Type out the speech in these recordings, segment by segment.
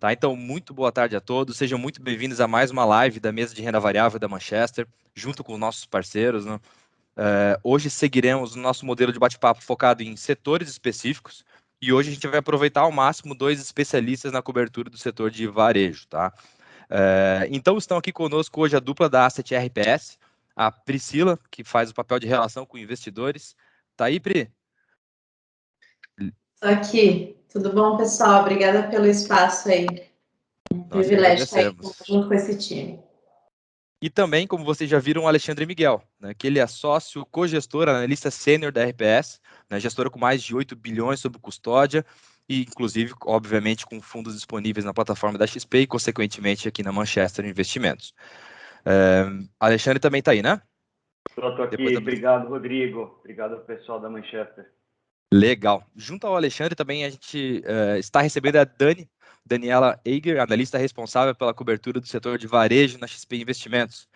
Tá? Então, muito boa tarde a todos, sejam muito bem-vindos a mais uma live da mesa de renda variável da Manchester, junto com os nossos parceiros, né? Hoje seguiremos o nosso modelo de bate-papo focado em setores específicos e hoje a gente vai aproveitar ao máximo 2 especialistas na cobertura do setor de varejo. Tá? Então, estão aqui conosco hoje a dupla da Asset RPS, a Priscila, que faz o papel de relação com investidores. Tá aí, Pri? Estou aqui. Tudo bom, pessoal? Obrigada pelo espaço aí. Nós que Privilégio estar aí agradecemos. junto com esse time. E também, como vocês já viram, o Alexandre Miguel, né, que ele é sócio, cogestor, analista sênior da RPS, né, gestora com mais de 8 bilhões sob custódia e, inclusive, obviamente, com fundos disponíveis na plataforma da XP e, consequentemente, aqui na Manchester Investimentos. Alexandre também está aí, né? Estou aqui. Obrigado, Rodrigo. Obrigado ao pessoal da Manchester. Legal. Junto ao Alexandre também a gente está recebendo a Daniela Eiger, analista responsável pela cobertura do setor de varejo na XP Investimentos.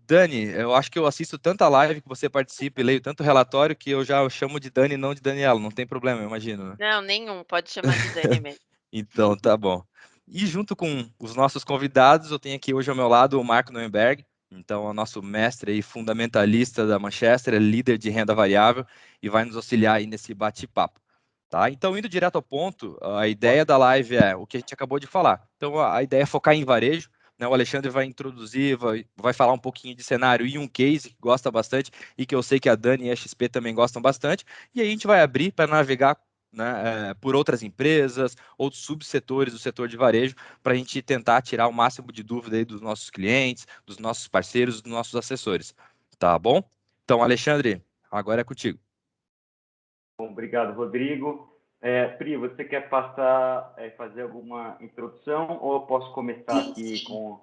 Dani, eu acho que eu assisto tanta live que você participa e leio tanto relatório que eu já chamo de Dani, não de Daniela. Não tem problema, eu imagino, né? Não, nenhum. Pode chamar de Dani mesmo. Então, tá bom. E junto com os nossos convidados, eu tenho aqui hoje ao meu lado o Marco Neuenberg. Então, é o nosso mestre e fundamentalista da Manchester, é líder de renda variável e vai nos auxiliar aí nesse bate-papo. Tá? Então, indo direto ao ponto, a ideia da live é o que a gente acabou de falar. Então, a ideia é focar em varejo, né? O Alexandre vai introduzir, vai falar um pouquinho de cenário e um case que gosta bastante e que eu sei que a Dani e a XP também gostam bastante. E aí a gente vai abrir para navegar, né, por outras empresas, outros subsetores do setor de varejo, para a gente tentar tirar o máximo de dúvida aí dos nossos clientes, dos nossos parceiros, dos nossos assessores. Tá bom? Então, Alexandre, agora é contigo. Bom, obrigado, Rodrigo. Pri, você quer fazer alguma introdução ou eu posso começar aqui com...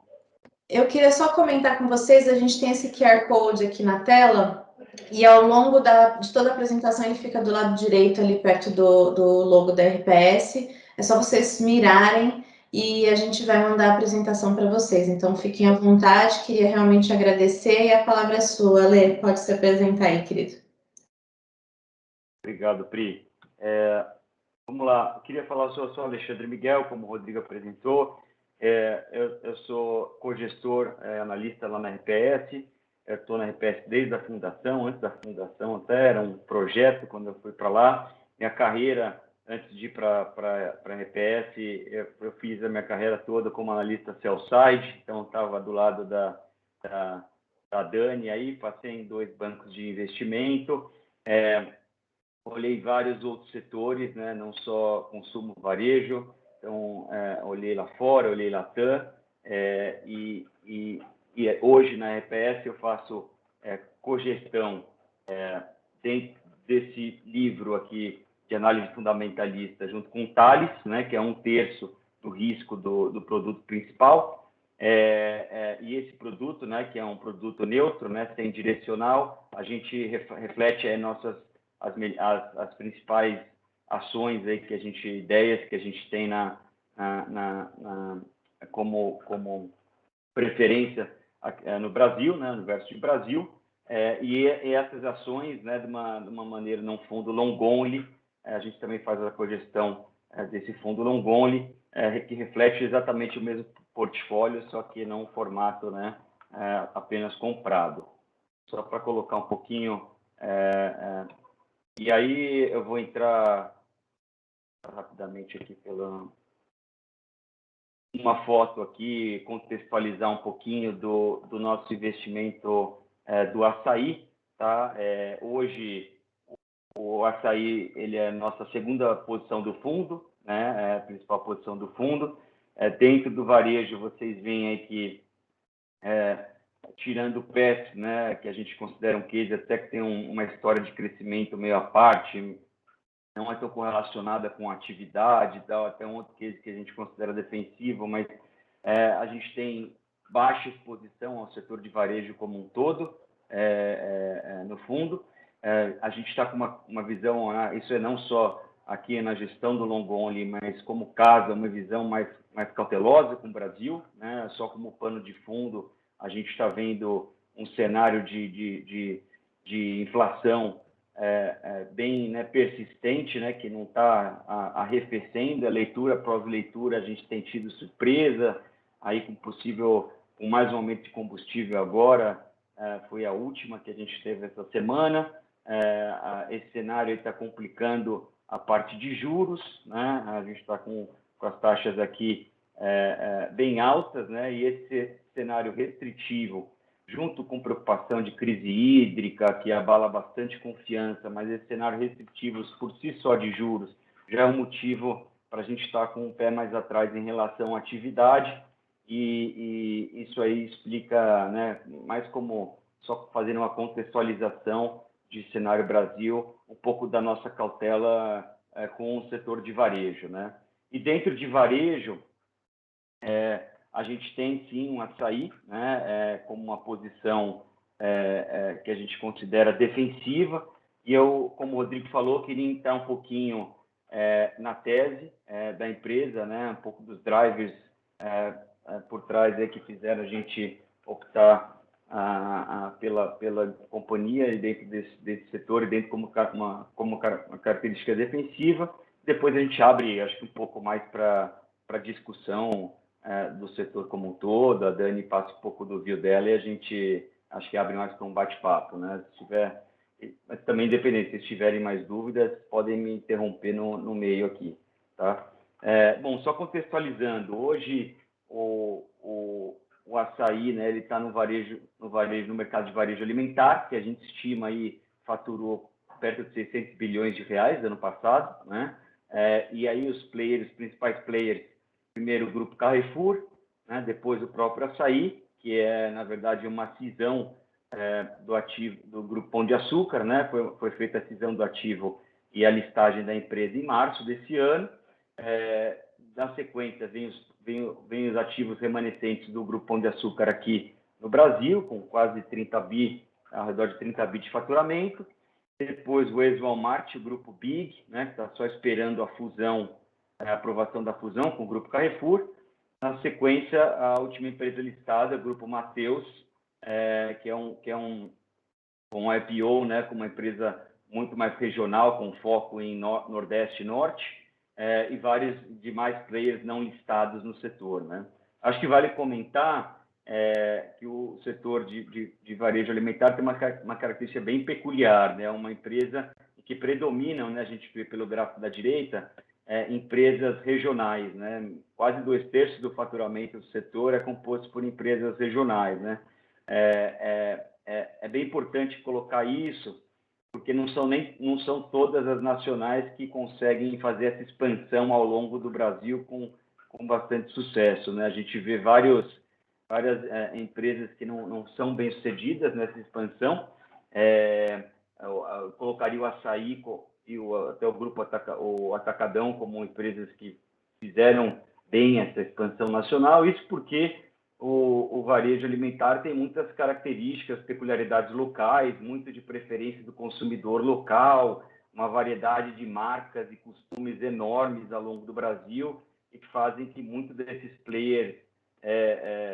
Eu queria só comentar com vocês, a gente tem esse QR Code aqui na tela e ao longo de toda a apresentação ele fica do lado direito ali perto do logo da RPS. É só vocês mirarem e a gente vai mandar a apresentação para vocês. Então fiquem à vontade, queria realmente agradecer e a palavra é sua. Lê, pode se apresentar aí, querido. Obrigado, Pri. Vamos lá, eu queria falar, eu sou Alexandre Miguel, como o Rodrigo apresentou. Eu sou cogestor, analista lá na RPS. Estou na RPS desde a fundação. Antes da fundação até era um projeto quando eu fui para lá. Minha carreira, antes de ir para a RPS, eu fiz a minha carreira toda como analista sell-side, então estava do lado da Dani aí, passei em 2 bancos de investimento. Olhei vários outros setores, né? Não só consumo varejo, então olhei lá fora, olhei Latam, e hoje na RPS eu faço cogestão dentro desse livro aqui de análise fundamentalista, junto com o Thales, né? Que é 1/3 do risco do produto principal, e esse produto, né? Que é um produto neutro, né? Sem direcional, a gente reflete as principais ações aí ideias que a gente tem como preferência no Brasil, né, no universo de Brasil, e essas ações, né, de uma maneira num fundo long only, a gente também faz a cogestão desse fundo long only, que reflete exatamente o mesmo portfólio, só que não formato, né, apenas comprado. Só para colocar um pouquinho... E aí eu vou entrar rapidamente aqui pela uma foto aqui, contextualizar um pouquinho do nosso investimento do açaí, tá? Hoje o açaí ele é a nossa segunda posição do fundo, né? A principal posição do fundo. Dentro do varejo vocês veem aí que tirando o PET, né, que a gente considera um case até que tem uma história de crescimento meio à parte, não é tão correlacionada com atividade, tal, até um outro case que a gente considera defensivo, mas a gente tem baixa exposição ao setor de varejo como um todo, no fundo. A gente está com uma visão, isso é não só aqui na gestão do long only, mas como casa, uma visão mais cautelosa com o Brasil, né? Só como pano de fundo, a gente está vendo um cenário de inflação bem, né, persistente, né, que não está arrefecendo. A leitura após leitura, a gente tem tido surpresa, aí com mais um aumento de combustível agora, foi a última que a gente teve essa semana. Esse cenário está complicando a parte de juros, né? A gente está com as taxas aqui bem altas, né? E esse cenário restritivo, junto com preocupação de crise hídrica, que abala bastante confiança, mas esse cenário restritivo por si só de juros já é um motivo para a gente estar com o pé mais atrás em relação à atividade, e isso aí explica, né, mais como só fazendo uma contextualização de cenário Brasil, um pouco da nossa cautela com o setor de varejo, né? E dentro de varejo, a gente tem sim um açaí, né, como uma posição que a gente considera defensiva, e eu, como o Rodrigo falou, queria entrar um pouquinho na tese da empresa, né, um pouco dos drivers por trás que fizeram a gente optar pela companhia e dentro desse setor e dentro como uma característica defensiva. Depois a gente abre, acho que um pouco mais para discussão do setor como um todo. A Dani passa um pouco do view dela e a gente acho que abre mais para um bate-papo, né? Mas também independente, se tiverem mais dúvidas, podem me interromper no meio aqui, tá? Bom, só contextualizando, hoje o açaí, né, ele está no mercado de varejo alimentar, que a gente estima aí faturou perto de 600 bilhões de reais ano passado, né? E aí os principais players, primeiro o grupo Carrefour, né, depois o próprio açaí, que é, na verdade, uma cisão do ativo do Grupo Pão de Açúcar, né? Foi feita a cisão do ativo e a listagem da empresa em março desse ano. Na sequência, vem os ativos remanescentes do Grupo Pão de Açúcar aqui no Brasil, com quase 30 bi, ao redor de 30 bi de faturamento. Depois o ex-Walmart, o Grupo Big, né, que está só esperando a aprovação da fusão com o Grupo Carrefour. Na sequência, a última empresa listada, o Grupo Mateus, que é um IPO, né, com uma empresa muito mais regional, com foco em Nordeste e Norte, e vários demais players não listados no setor, né? Acho que vale comentar que o setor de varejo alimentar tem uma característica bem peculiar, né? Uma empresa que predominam, né, a gente vê pelo gráfico da direita, empresas regionais, né? Quase 2/3 do faturamento do setor é composto por empresas regionais, né? É bem importante colocar isso, porque não são todas as nacionais que conseguem fazer essa expansão ao longo do Brasil com bastante sucesso, né? A gente vê várias empresas que não são bem sucedidas nessa expansão. Eu colocaria o açaí e até o grupo o Atacadão como empresas que fizeram bem essa expansão nacional. Isso porque o varejo alimentar tem muitas características, peculiaridades locais, muito de preferência do consumidor local, uma variedade de marcas e costumes enormes ao longo do Brasil, e que fazem que muitos desses players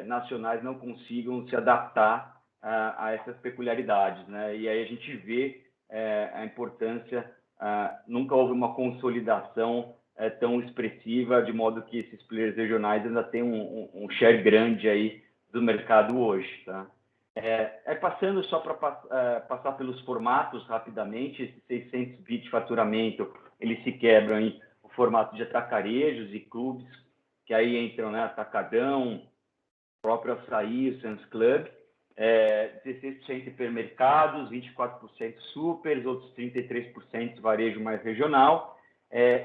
nacionais não consigam se adaptar a essas peculiaridades, né? E aí a gente vê a importância, nunca houve uma consolidação tão expressiva, de modo que esses players regionais ainda têm um share grande aí do mercado hoje, tá? Passando só para passar pelos formatos rapidamente, esses 600 bi de faturamento, eles se quebram em o formato de atacarejos e clubes, que aí entram, né, Atacadão, próprio Açaí, o Sam's Club, 16% hipermercados, 24% supers, outros 33% varejo mais regional,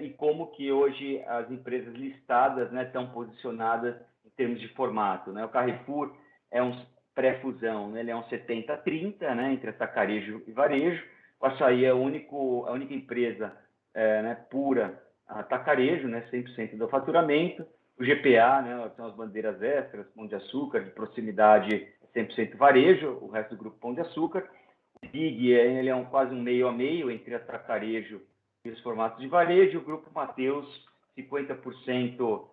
e como que hoje as empresas listadas, né, estão posicionadas em termos de formato, né? O Carrefour é um pré-fusão, né? Ele é um 70-30, né, entre atacarejo e varejo. O Açaí é a única empresa né, pura atacarejo, né, 100% do faturamento. O GPA, né, são as bandeiras extras, Pão de Açúcar, de proximidade, 100% varejo, o resto do grupo Pão de Açúcar. O Big, ele é quase um meio a meio entre atacarejo e os formatos de varejo. O grupo Mateus, 50%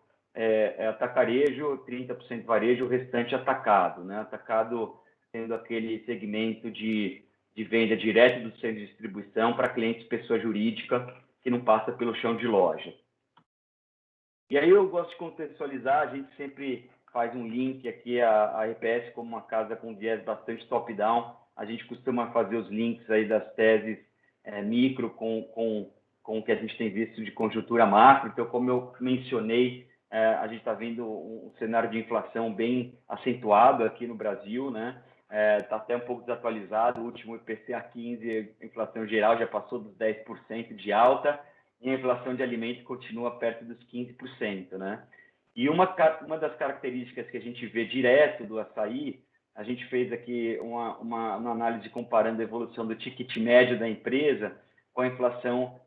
atacarejo, 30% varejo, o restante atacado, né? Atacado sendo aquele segmento de de venda direto do centro de distribuição para clientes pessoa jurídica que não passa pelo chão de loja. E aí eu gosto de contextualizar, a gente sempre faz um link aqui a RPS como uma casa com viés bastante top-down. A gente costuma fazer os links aí das teses micro com o que a gente tem visto de conjuntura macro. Então, como eu mencionei, a gente está vendo um cenário de inflação bem acentuado aqui no Brasil, né? Está até um pouco desatualizado. O último IPCA 15, a inflação geral já passou dos 10% de alta, e a inflação de alimentos continua perto dos 15%, né? E uma das características que a gente vê direto do açaí, a gente fez aqui uma análise comparando a evolução do ticket médio da empresa com a inflação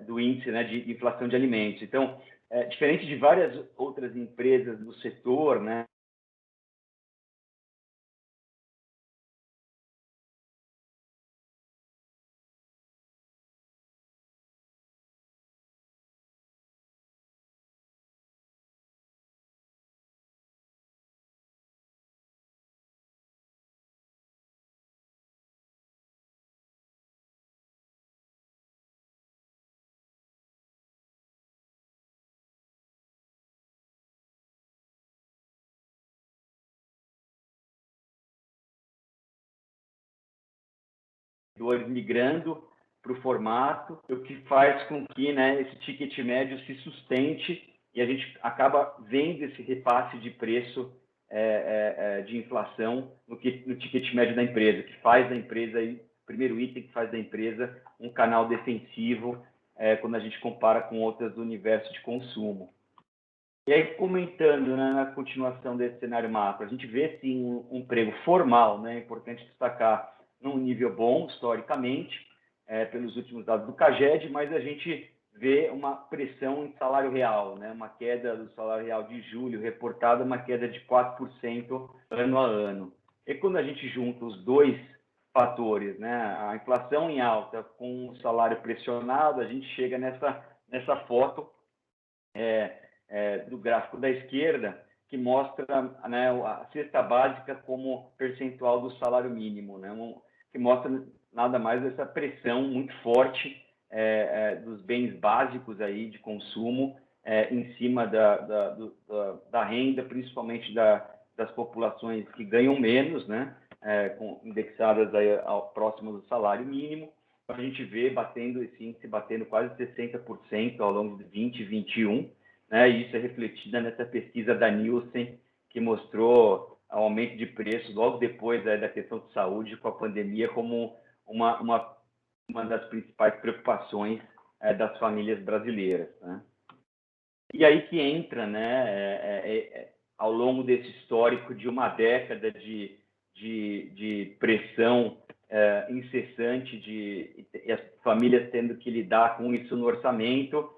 do índice, né, de inflação de alimentos. Então, diferente de várias outras empresas do setor, né, migrando para o formato, o que faz com que, né, esse ticket médio se sustente e a gente acaba vendo esse repasse de preço de inflação no ticket médio da empresa, que faz da empresa, o primeiro item que faz da empresa um canal defensivo quando a gente compara com outras do universo de consumo. E aí, comentando, né, na continuação desse cenário macro, a gente vê, sim, um emprego formal, né, é importante destacar, num nível bom, historicamente, pelos últimos dados do CAGED, mas a gente vê uma pressão em salário real, né, uma queda do salário real de julho reportada, uma queda de 4% ano a ano. E quando a gente junta os dois fatores, né, a inflação em alta com o salário pressionado, a gente chega nessa foto do gráfico da esquerda, que mostra, né, a cesta básica como percentual do salário mínimo, né, que mostra nada mais essa pressão muito forte dos bens básicos aí de consumo em cima da renda, principalmente das populações que ganham menos, né, indexadas aí próximo do salário mínimo. A gente vê esse índice batendo quase 60% ao longo de 2021, né, e isso é refletido nessa pesquisa da Nielsen, que mostrou o aumento de preços logo depois da questão de saúde com a pandemia como uma das principais preocupações das famílias brasileiras, né? E aí que entra, né, ao longo desse histórico de uma década de pressão incessante e as famílias tendo que lidar com isso no orçamento,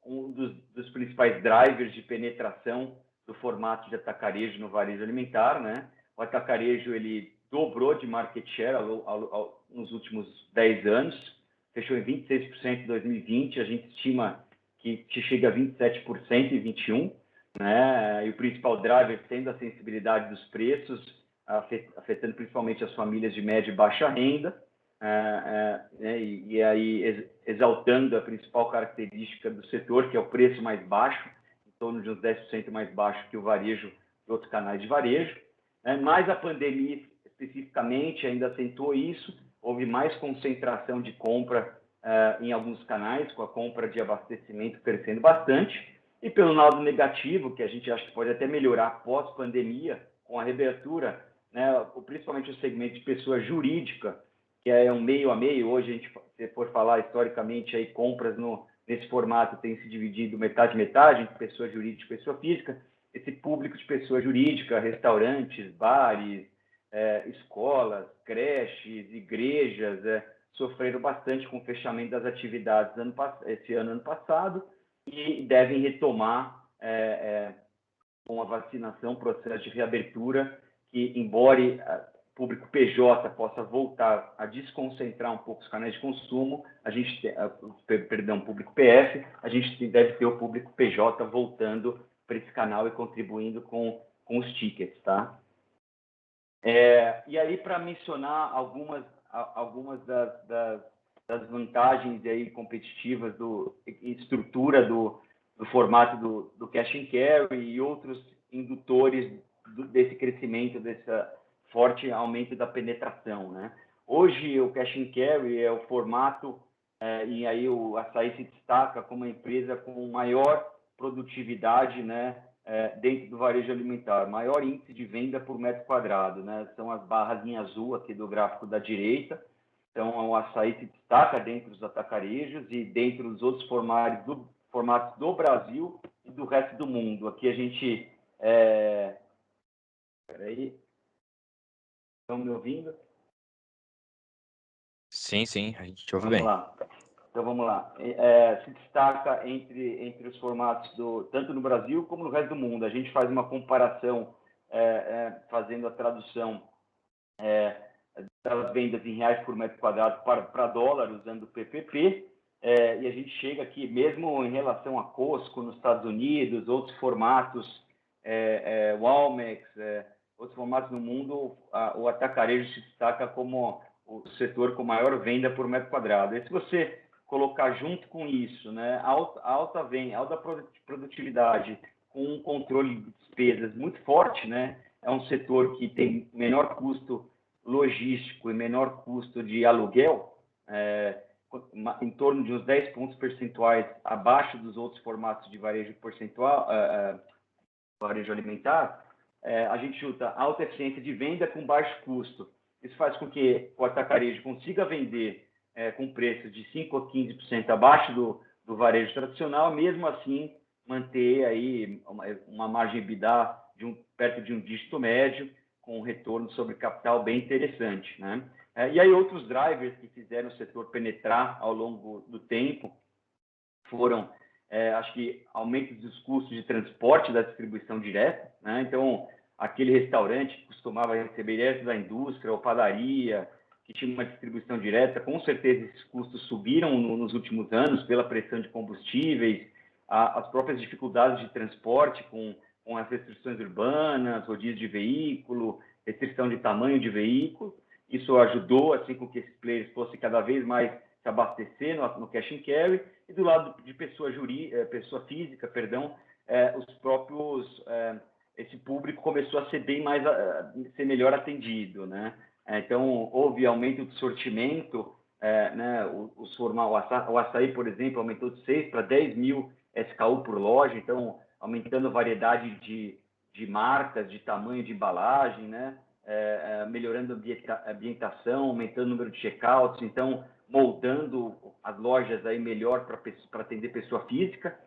um dos principais drivers de penetração do formato de atacarejo no varejo alimentar, né? O atacarejo ele dobrou de market share nos últimos 10 anos, fechou em 26% em 2020, a gente estima que chega a 27% em 2021, né? E o principal driver sendo a sensibilidade dos preços, afetando principalmente as famílias de média e baixa renda, e aí exaltando a principal característica do setor, que é o preço mais baixo, em torno de uns 10% mais baixo que o varejo e outros canais de varejo. Mas a pandemia, especificamente, ainda acentuou isso, houve mais concentração de compra em alguns canais, com a compra de abastecimento crescendo bastante, e pelo lado negativo, que a gente acha que pode até melhorar pós-pandemia, com a reabertura, né, principalmente o segmento de pessoa jurídica, que é um meio a meio. Hoje, a gente, se for falar historicamente, aí, compras nesse formato tem se dividido metade, entre pessoa jurídica e pessoa física. Esse público de pessoa jurídica, restaurantes, bares, escolas, creches, igrejas, sofreram bastante com o fechamento das atividades ano passado, e devem retomar com a vacinação, processo de reabertura, que, embora o público PJ possa voltar a desconcentrar um pouco os canais de consumo, público PF, a gente deve ter o público PJ voltando para esse canal e contribuindo com os tickets, tá? E aí, para mencionar algumas das vantagens aí competitivas e estrutura do formato do cash and carry e outros indutores desse crescimento, desse forte aumento da penetração, né? Hoje, o cash and carry é o formato, e aí o Assaí se destaca como a empresa com maior produtividade, né, dentro do varejo alimentar, maior índice de venda por metro quadrado, né? São as barras em azul aqui do gráfico da direita. Então, o Assaí se destaca dentro dos atacarejos e dentro dos outros formatos do Brasil e do resto do mundo. Aqui a gente... Peraí. Estão me ouvindo? Sim, a gente te ouve Vamos bem. lá. Então, vamos lá. Se destaca entre os formatos tanto no Brasil como no resto do mundo. A gente faz uma comparação, fazendo a tradução das vendas em reais por metro quadrado para dólar, usando o PPP, e a gente chega aqui, mesmo em relação a Costco nos Estados Unidos, outros formatos, Walmex, outros formatos no mundo, o atacarejo se destaca como o setor com maior venda por metro quadrado. E se você colocar junto com isso, né, alta produtividade, com um controle de despesas muito forte, né, é um setor que tem menor custo logístico e menor custo de aluguel, em torno de uns 10 pontos percentuais abaixo dos outros formatos de varejo varejo alimentar, a gente junta alta eficiência de venda com baixo custo. Isso faz com que o atacarejo consiga vender com preço de 5% a 15% abaixo do varejo tradicional, mesmo assim manter aí uma margem EBITDA perto de um dígito médio, com um retorno sobre capital bem interessante, né? E aí outros drivers que fizeram o setor penetrar ao longo do tempo foram, acho que, aumento dos custos de transporte da distribuição direta, né? Então, aquele restaurante que costumava receber direto da indústria ou padaria, que tinha uma distribuição direta, com certeza esses custos subiram nos últimos anos pela pressão de combustíveis, as próprias dificuldades de transporte com as restrições urbanas, rodízio de veículo, restrição de tamanho de veículo. Isso ajudou assim com que esses players fossem cada vez mais se abastecer no cash and carry. E do lado de pessoa física, os próprios esse público começou a ser ser melhor atendido, né? Então houve aumento do sortimento, né? O Assaí, por exemplo, aumentou de 6 para 10 mil SKU por loja, então aumentando a variedade de marcas, de tamanho de embalagem, né? Melhorando a ambientação, aumentando o número de checkouts, então moldando as lojas aí melhor para atender pessoa física.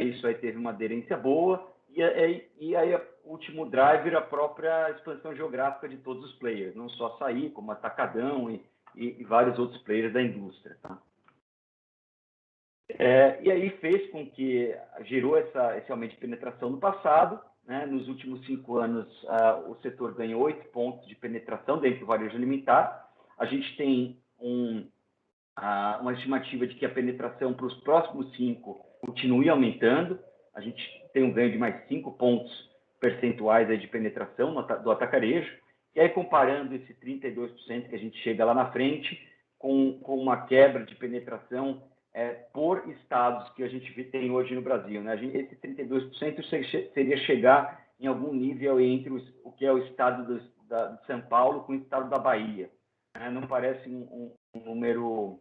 Isso aí teve uma aderência boa. E aí, o último driver, a própria expansão geográfica de todos os players, não só Assaí, como Atacadão e vários outros players da indústria, tá? E aí fez com que gerou esse aumento de penetração no passado, né? Nos últimos 5 anos, o setor ganhou 8 pontos de penetração dentro do varejo alimentar. A gente tem uma estimativa de que a penetração para os próximos 5 continue aumentando. A gente tem um ganho de mais 5 pontos percentuais aí de penetração do atacarejo. E aí, comparando esse 32% que a gente chega lá na frente, com uma quebra de penetração por estados que a gente tem hoje no Brasil, né? Esse 32% seria chegar em algum nível entre o que é o estado de São Paulo com o estado da Bahia. Não parece um número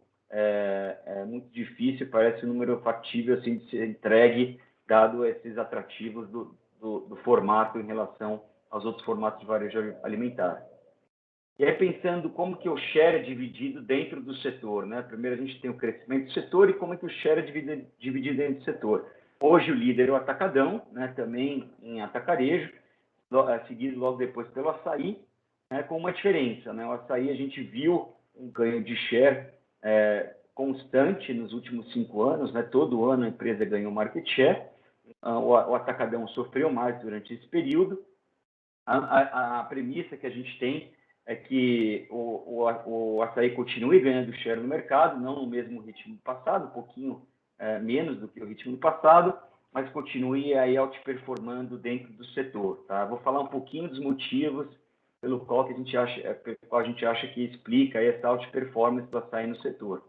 muito difícil, parece um número factível assim, de ser entregue, dado esses atrativos do formato em relação aos outros formatos de varejo alimentar. E aí, pensando como que o share é dividido dentro do setor, né? Primeiro, a gente tem o crescimento do setor e como é que o share é dividido dentro do setor. Hoje, o líder é o Atacadão, né? Também em atacarejo, seguido logo depois pelo Assaí, né? Com uma diferença, né? O Assaí, a gente viu um ganho de share constante nos últimos 5 anos, né? Todo ano a empresa ganhou market share. O Atacadão sofreu mais durante esse período. A premissa que a gente tem é que o Assaí continue ganhando share no mercado, não no mesmo ritmo do passado, um pouquinho menos do que o ritmo do passado, mas continue aí outperformando dentro do setor, tá? Vou falar um pouquinho dos motivos pelo qual que a gente acha que explica aí essa alta performance do açaí no setor.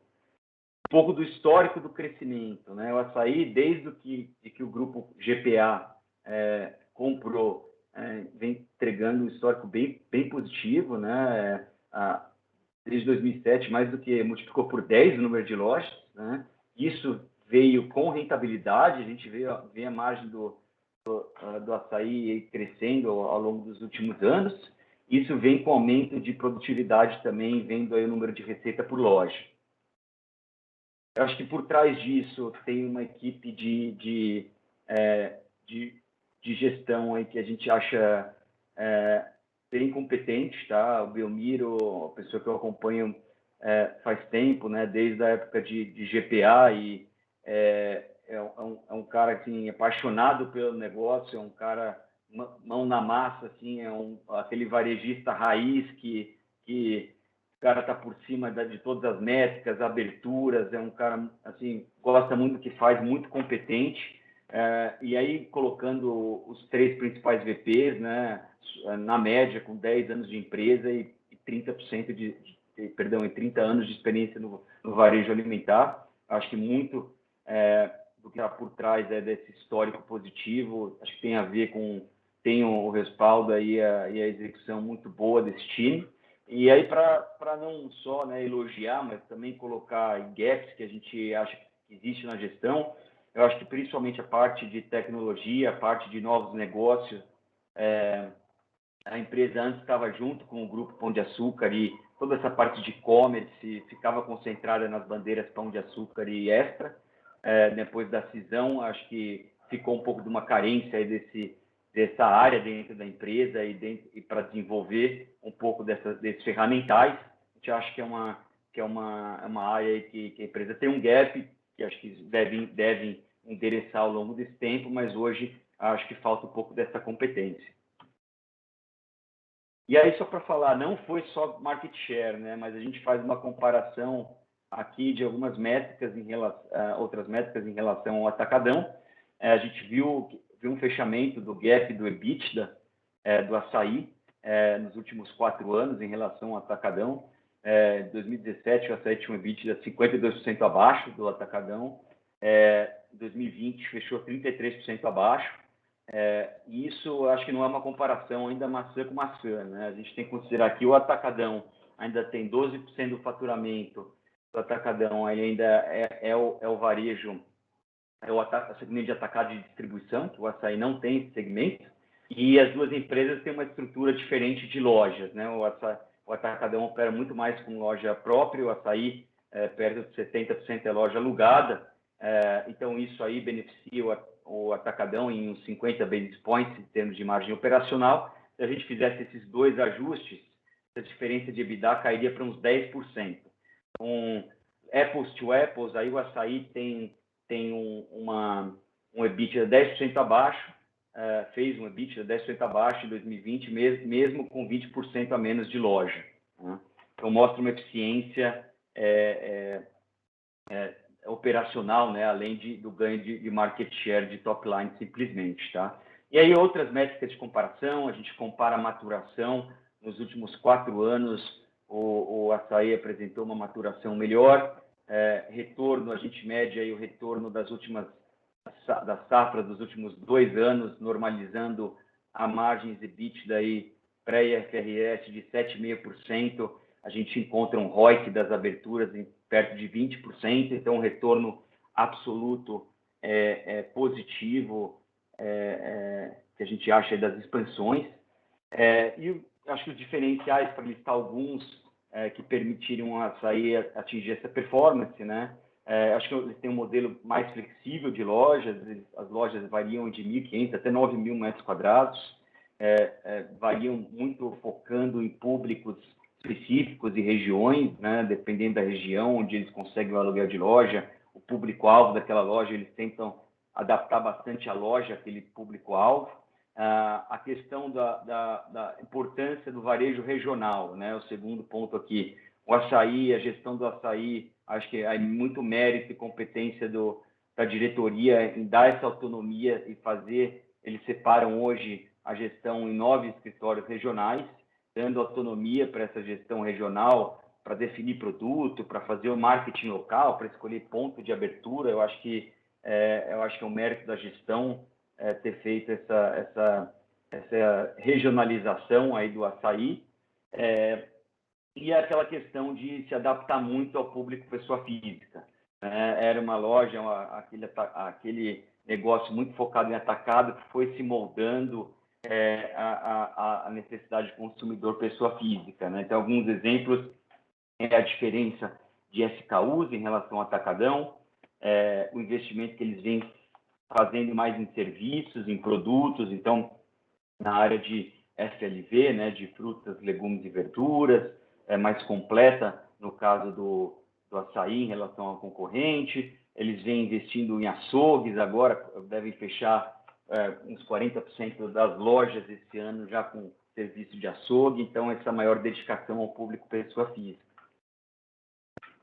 Um pouco do histórico do crescimento, né? O açaí, desde que o grupo GPA comprou, vem entregando um histórico bem positivo, né? Desde 2007, mais do que multiplicou por 10 o número de lojas, né? Isso veio com rentabilidade, a gente vê a margem do açaí crescendo ao longo dos últimos anos. Isso vem com aumento de produtividade também, vendo aí o número de receita por loja. Eu acho que por trás disso tem uma equipe de gestão aí que a gente acha bem competente, tá? O Belmiro, a pessoa que eu acompanho faz tempo, né? Desde a época de GPA, e é um cara assim, apaixonado pelo negócio, é um cara mão na massa, assim, aquele varejista raiz que o cara está por cima de todas as métricas, aberturas, é um cara assim, gosta muito do que faz, muito competente. E aí colocando os 3 principais VPs, né, na média com 10 anos de empresa e 30% e 30 anos de experiência no varejo alimentar. Acho que muito do que está por trás desse histórico positivo, acho que tem a ver com o respaldo aí e a execução muito boa desse time. E aí, para não só, né, elogiar, mas também colocar gaps que a gente acha que existe na gestão, eu acho que principalmente a parte de tecnologia, a parte de novos negócios, a empresa antes estava junto com o Grupo Pão de Açúcar e toda essa parte de e-commerce ficava concentrada nas bandeiras Pão de Açúcar e Extra. Depois da cisão, acho que ficou um pouco de uma carência aí dessa área dentro da empresa e para desenvolver um pouco desses ferramentais. A gente acha que é uma área aí que a empresa tem um gap, que acho que devem endereçar ao longo desse tempo, mas hoje acho que falta um pouco dessa competência. E aí, só para falar, não foi só market share, né, mas a gente faz uma comparação aqui de algumas métricas outras métricas em relação ao atacadão. A gente viu um fechamento do gap do EBITDA do açaí nos últimos 4 anos em relação ao atacadão. Em 2017, o açaí tinha um EBITDA 52% abaixo do atacadão. Em 2020, fechou 33% abaixo. E isso, acho que não é uma comparação ainda maçã com maçã, né? A gente tem que considerar que o atacadão ainda tem 12% do faturamento do atacadão, ele ainda é o varejo, o segmento de atacado de distribuição, que o açaí não tem esse segmento, e as duas empresas têm uma estrutura diferente de lojas, né? O atacadão opera muito mais com loja própria, o açaí perto de 70% é loja alugada, então isso aí beneficia o atacadão em uns 50 basis points em termos de margem operacional. Se a gente fizesse esses 2 ajustes, a diferença de EBITDA cairia para uns 10%. Apples to apples, aí o açaí tem um EBITDA 10% abaixo, fez um EBITDA 10% abaixo em 2020, mesmo com 20% a menos de loja, né? Então, mostra uma eficiência operacional, né, além do ganho de market share de top line, simplesmente, tá? E aí, outras métricas de comparação, a gente compara a maturação. Nos últimos 4 anos, o açaí apresentou uma maturação melhor. Retorno, a gente mede aí o retorno das safras dos últimos 2 anos, normalizando a margem EBITDA aí pré-IFRS de 7,5%. A gente encontra um ROIC das aberturas em perto de 20%, então um retorno absoluto positivo, que a gente acha das expansões. E acho que os diferenciais, para listar alguns, que permitiriam a açaí atingir essa performance, né? Acho que eles têm um modelo mais flexível de lojas, as lojas variam de 1.500 até 9.000 metros quadrados, variam muito focando em públicos específicos e regiões, né? Dependendo da região onde eles conseguem o aluguel de loja, o público-alvo daquela loja, eles tentam adaptar bastante a loja àquele público-alvo. A questão da importância do varejo regional, né? O segundo ponto aqui, o açaí, a gestão do açaí, acho que há muito mérito e competência da diretoria em dar essa autonomia e fazer. Eles separam hoje a gestão em 9 escritórios regionais, dando autonomia para essa gestão regional, para definir produto, para fazer o marketing local, para escolher ponto de abertura. Eu acho que é um mérito da gestão ter feito essa regionalização aí do açaí. E aquela questão de se adaptar muito ao público pessoa física. Era uma loja, aquele negócio muito focado em atacado, que foi se moldando a necessidade de consumidor pessoa física. Né? Então, alguns exemplos é a diferença de SKUs em relação ao atacadão, o investimento que eles vêm fazendo mais em serviços, em produtos, então, na área de FLV, né, de frutas, legumes e verduras, mais completa no caso do açaí em relação ao concorrente. Eles vêm investindo em açougues, agora devem fechar uns 40% das lojas esse ano já com serviço de açougue, então essa maior dedicação ao público pessoa física.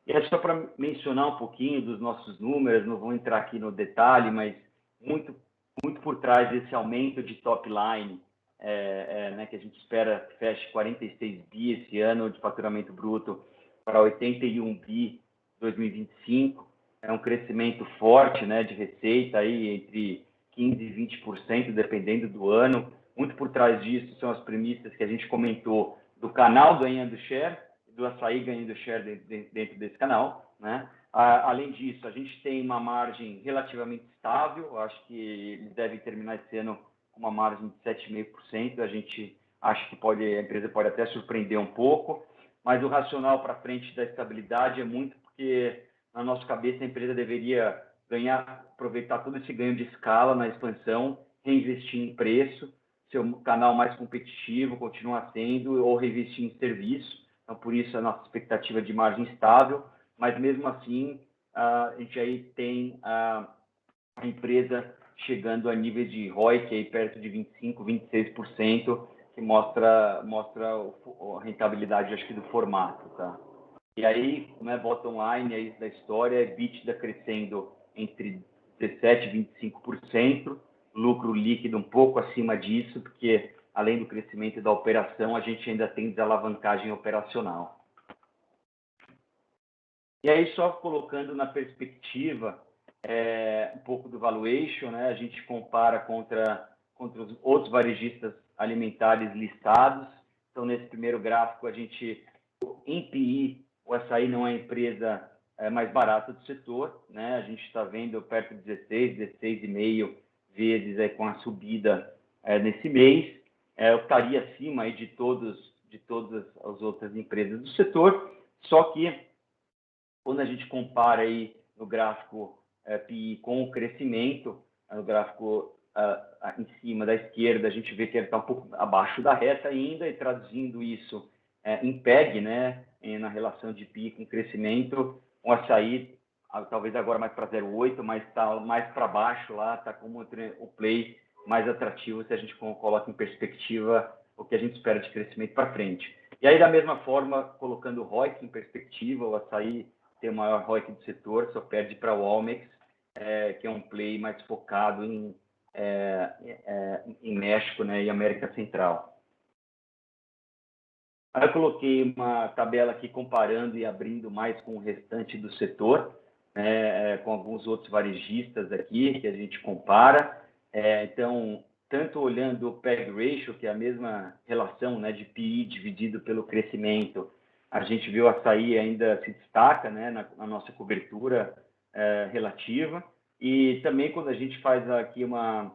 E é só para mencionar um pouquinho dos nossos números, não vou entrar aqui no detalhe, mas muito por trás desse aumento de top line, né, que a gente espera que feche 46 bi esse ano de faturamento bruto para 81 bi 2025, é um crescimento forte, né, de receita aí entre 15% e 20%, dependendo do ano. Muito por trás disso são as premissas que a gente comentou do canal ganhando share, do açaí ganhando share dentro desse canal, né? Além disso, a gente tem uma margem relativamente estável, eu acho que eles devem terminar esse ano com uma margem de 7,5%, a gente acha que a empresa pode até surpreender um pouco, mas o racional para frente da estabilidade é muito porque, na nossa cabeça, a empresa deveria aproveitar todo esse ganho de escala na expansão, reinvestir em preço, ser um canal mais competitivo, continuar sendo, ou reinvestir em serviço. Então, por isso, a nossa expectativa de margem estável, mas mesmo assim, a gente aí tem a empresa chegando a níveis de ROIC aí perto de 25%, 26%, que mostra a rentabilidade, acho que, do formato, tá? E aí, né, bottom line aí da história, EBITDA crescendo entre 17% e 25%, lucro líquido um pouco acima disso, porque além do crescimento da operação, a gente ainda tem desalavancagem operacional. E aí, só colocando na perspectiva um pouco do valuation, né, a gente compara contra os outros varejistas alimentares listados. Então, nesse primeiro gráfico, a gente, em PI, o açaí não é a empresa mais barata do setor, né? A gente está vendo perto de 16,5 vezes aí com a subida nesse mês. Eu estaria acima aí de todas as outras empresas do setor, só que quando a gente compara aí no gráfico PI com o crescimento, no gráfico em cima da esquerda, a gente vê que ele está um pouco abaixo da reta ainda, e traduzindo isso em PEG, né, na relação de PI com crescimento, o açaí, talvez agora mais para 0,8, mas está mais para baixo lá, está como o play mais atrativo se a gente coloca em perspectiva o que a gente espera de crescimento para frente. E aí, da mesma forma, colocando o ROIC em perspectiva, o açaí tem o maior ROIC do setor, só perde para o Walmex, que é um play mais focado em México, né, e América Central. Aí eu coloquei uma tabela aqui comparando e abrindo mais com o restante do setor, com alguns outros varejistas aqui que a gente compara. Então, tanto olhando o PEG ratio, que é a mesma relação, né, de PI dividido pelo crescimento, a gente vê o açaí ainda se destaca, né, na nossa cobertura relativa. E também quando a gente faz aqui uma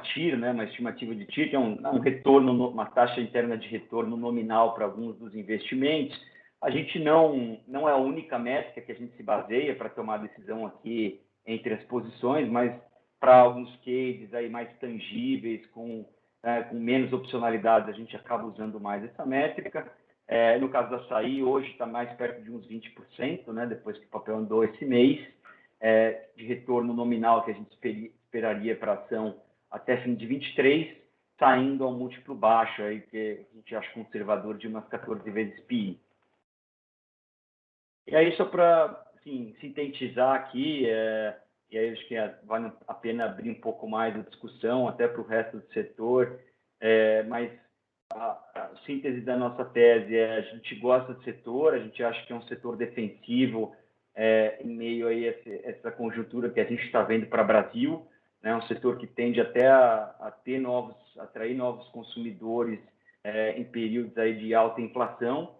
TIR, né, uma estimativa de TIR, que é um retorno, uma taxa interna de retorno nominal para alguns dos investimentos, a gente não é a única métrica que a gente se baseia para tomar a decisão aqui entre as posições, mas para alguns cases aí mais tangíveis, com menos opcionalidades, a gente acaba usando mais essa métrica. No caso do açaí, hoje está mais perto de uns 20%, né, depois que o papel andou esse mês, de retorno nominal que a gente esperaria para a ação até fim de 23, saindo a um múltiplo baixo, aí, que a gente acha conservador, de umas 14 vezes PI. E aí, só para sintetizar aqui, e aí acho que vale a pena abrir um pouco mais a discussão, até para o resto do setor, mas a síntese da nossa tese é: a gente gosta do setor, a gente acha que é um setor defensivo em meio a essa conjuntura que a gente está vendo para o Brasil, né? Um setor que tende até a atrair novos consumidores em períodos aí de alta inflação.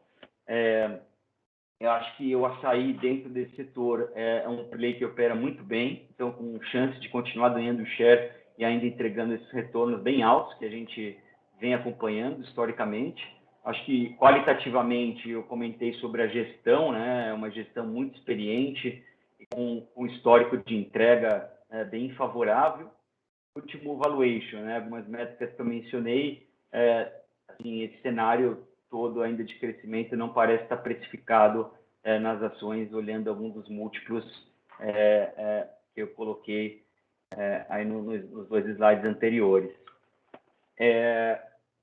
Eu acho que o açaí dentro desse setor é um play que opera muito bem, então com chance de continuar ganhando share e ainda entregando esses retornos bem altos que a gente vem acompanhando historicamente. Acho que qualitativamente eu comentei sobre a gestão, né? É uma gestão muito experiente e com um histórico de entrega bem favorável. Último valuation, né? Algumas métricas que eu mencionei, assim, esse cenário todo ainda de crescimento não parece estar precificado nas ações, olhando alguns dos múltiplos que eu coloquei aí nos 2 slides anteriores.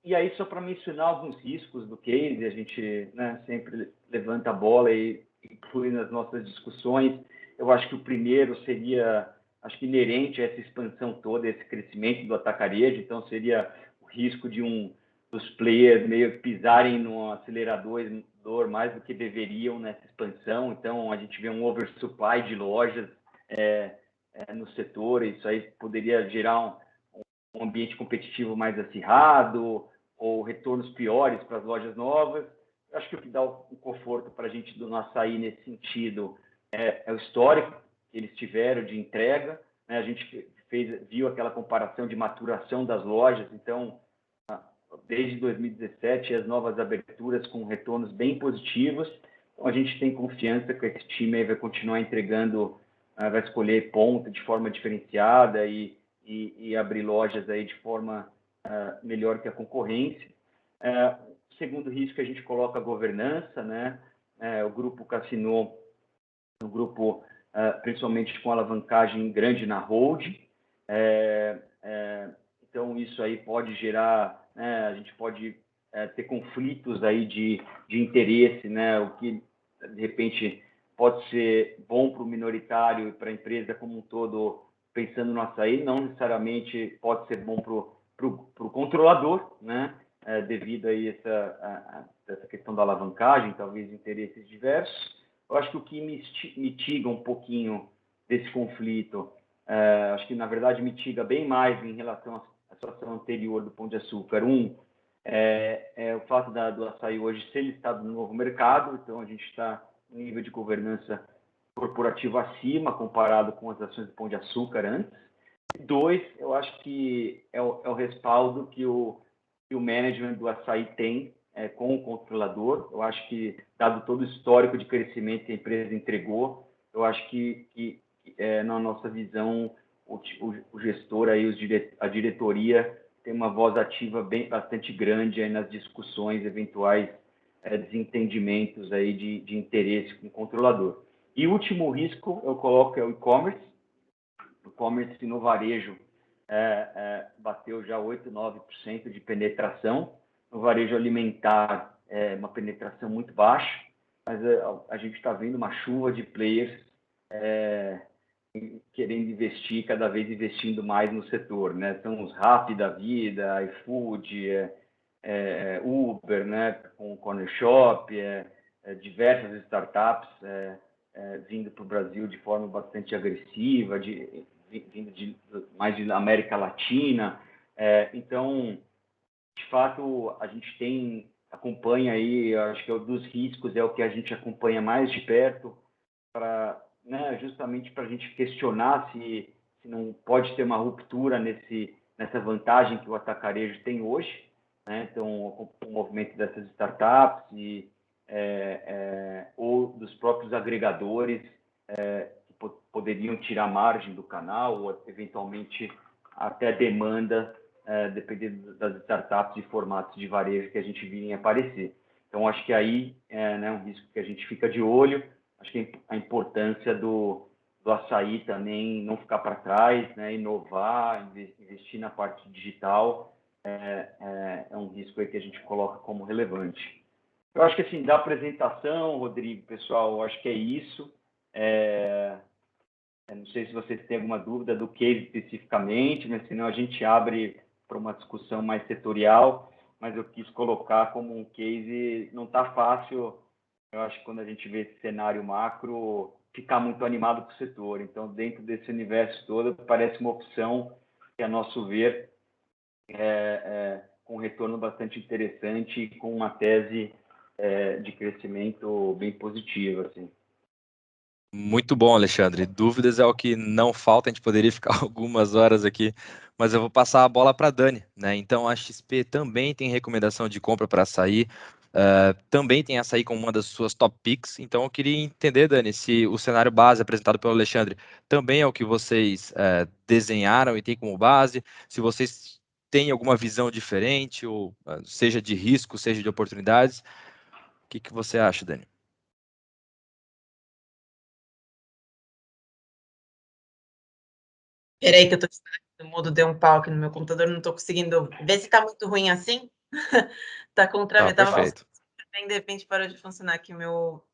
E aí, só para mencionar alguns riscos do case, a gente, né, sempre levanta a bola e inclui nas nossas discussões. Eu acho que o primeiro seria, acho que inerente a essa expansão toda, esse crescimento do atacarejo, então seria o risco de dos players meio que pisarem no acelerador mais do que deveriam nessa expansão. Então, a gente vê um oversupply de lojas no setor, e isso aí poderia gerar um ambiente competitivo mais acirrado ou retornos piores para as lojas novas. Eu acho que o que dá um conforto para a gente do açaí nesse sentido é o histórico que eles tiveram de entrega, né? A gente viu aquela comparação de maturação das lojas, então, desde 2017, as novas aberturas com retornos bem positivos. Então, a gente tem confiança que esse time aí vai continuar entregando, vai escolher ponto de forma diferenciada e abrir lojas aí de forma melhor que a concorrência. O segundo risco que a gente coloca a governança, né? O grupo Casino, um grupo principalmente com alavancagem grande na hold. Então, isso aí pode gerar, né, a gente pode ter conflitos aí de interesse, né? O que, de repente, pode ser bom para o minoritário e para a empresa como um todo, pensando no açaí, não necessariamente pode ser bom para o controlador, né? Devido aí essa questão da alavancagem, talvez interesses diversos. Eu acho que o que mitiga um pouquinho desse conflito, acho que, na verdade, mitiga bem mais em relação à situação anterior do Pão de Açúcar. É o fato do açaí hoje ser listado no novo mercado, então a gente está no nível de governança corporativo acima, comparado com as ações do Pão de Açúcar antes. 2, eu acho que é o respaldo que o management do açaí tem com o controlador. Eu acho que, dado todo o histórico de crescimento que a empresa entregou, eu acho que na nossa visão, o gestor, aí, a diretoria, tem uma voz ativa bastante grande aí nas discussões, eventuais desentendimentos aí de interesse com o controlador. E o último risco, eu coloco, é o e-commerce. O e-commerce no varejo bateu já 8%, 9% de penetração. No varejo alimentar, uma penetração muito baixa, mas a gente está vendo uma chuva de players querendo investir, cada vez investindo mais no setor, né? São os Rappi da vida, iFood, Uber, né? Com o Corner Shop, diversas startups vindo para o Brasil de forma bastante agressiva, vindo mais de América Latina. Então, de fato, a gente acompanha aí, acho que é um dos riscos, é o que a gente acompanha mais de perto, né, justamente para a gente questionar se não pode ter uma ruptura nessa vantagem que o atacarejo tem hoje, né? Então, o movimento dessas startups ou dos próprios agregadores que poderiam tirar margem do canal ou, eventualmente, até demanda, dependendo das startups e formatos de varejo que a gente virem aparecer. Então, acho que aí né, um risco que a gente fica de olho. Acho que a importância do açaí também não ficar para trás, né, inovar, investir na parte digital, é um risco aí que a gente coloca como relevante. Eu acho que, assim, da apresentação, Rodrigo, pessoal, eu acho que é isso. Não sei se vocês têm alguma dúvida do case especificamente, mas senão a gente abre para uma discussão mais setorial, mas eu quis colocar como um case. Não está fácil, eu acho que quando a gente vê esse cenário macro, ficar muito animado com o setor. Então, dentro desse universo todo, parece uma opção que, a nosso ver, com um retorno bastante interessante e com uma tese de crescimento bem positiva, assim. Muito bom, Alexandre. Dúvidas é o que não falta, a gente poderia ficar algumas horas aqui, mas eu vou passar a bola para a Dani, né? Então a XP também tem recomendação de compra para açaí, também tem açaí como uma das suas top picks. Então eu queria entender, Dani, se o cenário base apresentado pelo Alexandre também é o que vocês desenharam e tem como base, se vocês têm alguma visão diferente, ou seja de risco, seja de oportunidades. O que você acha, Dani? Peraí que eu tô no modo deu um pau aqui no meu computador, não tô conseguindo ver se tá muito ruim assim. Tá com Tá, tava funcionando perfeito. bem, de repente parou de funcionar aqui o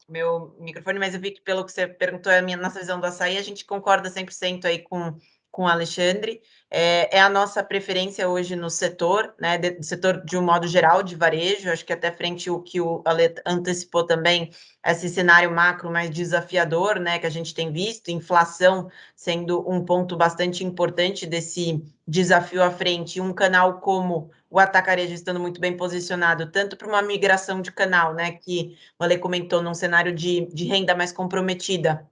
meu microfone, mas eu vi que pelo que você perguntou, a nossa visão do açaí, a gente concorda 100% aí com o Alexandre. É a nossa preferência hoje no setor, né, do setor de um modo geral, de varejo, acho que até frente o que o Ale antecipou também, esse cenário macro mais desafiador, né, que a gente tem visto, inflação sendo um ponto bastante importante desse desafio à frente, e um canal como o atacarejo estando muito bem posicionado, tanto para uma migração de canal, né, que o Ale comentou, num cenário de renda mais comprometida.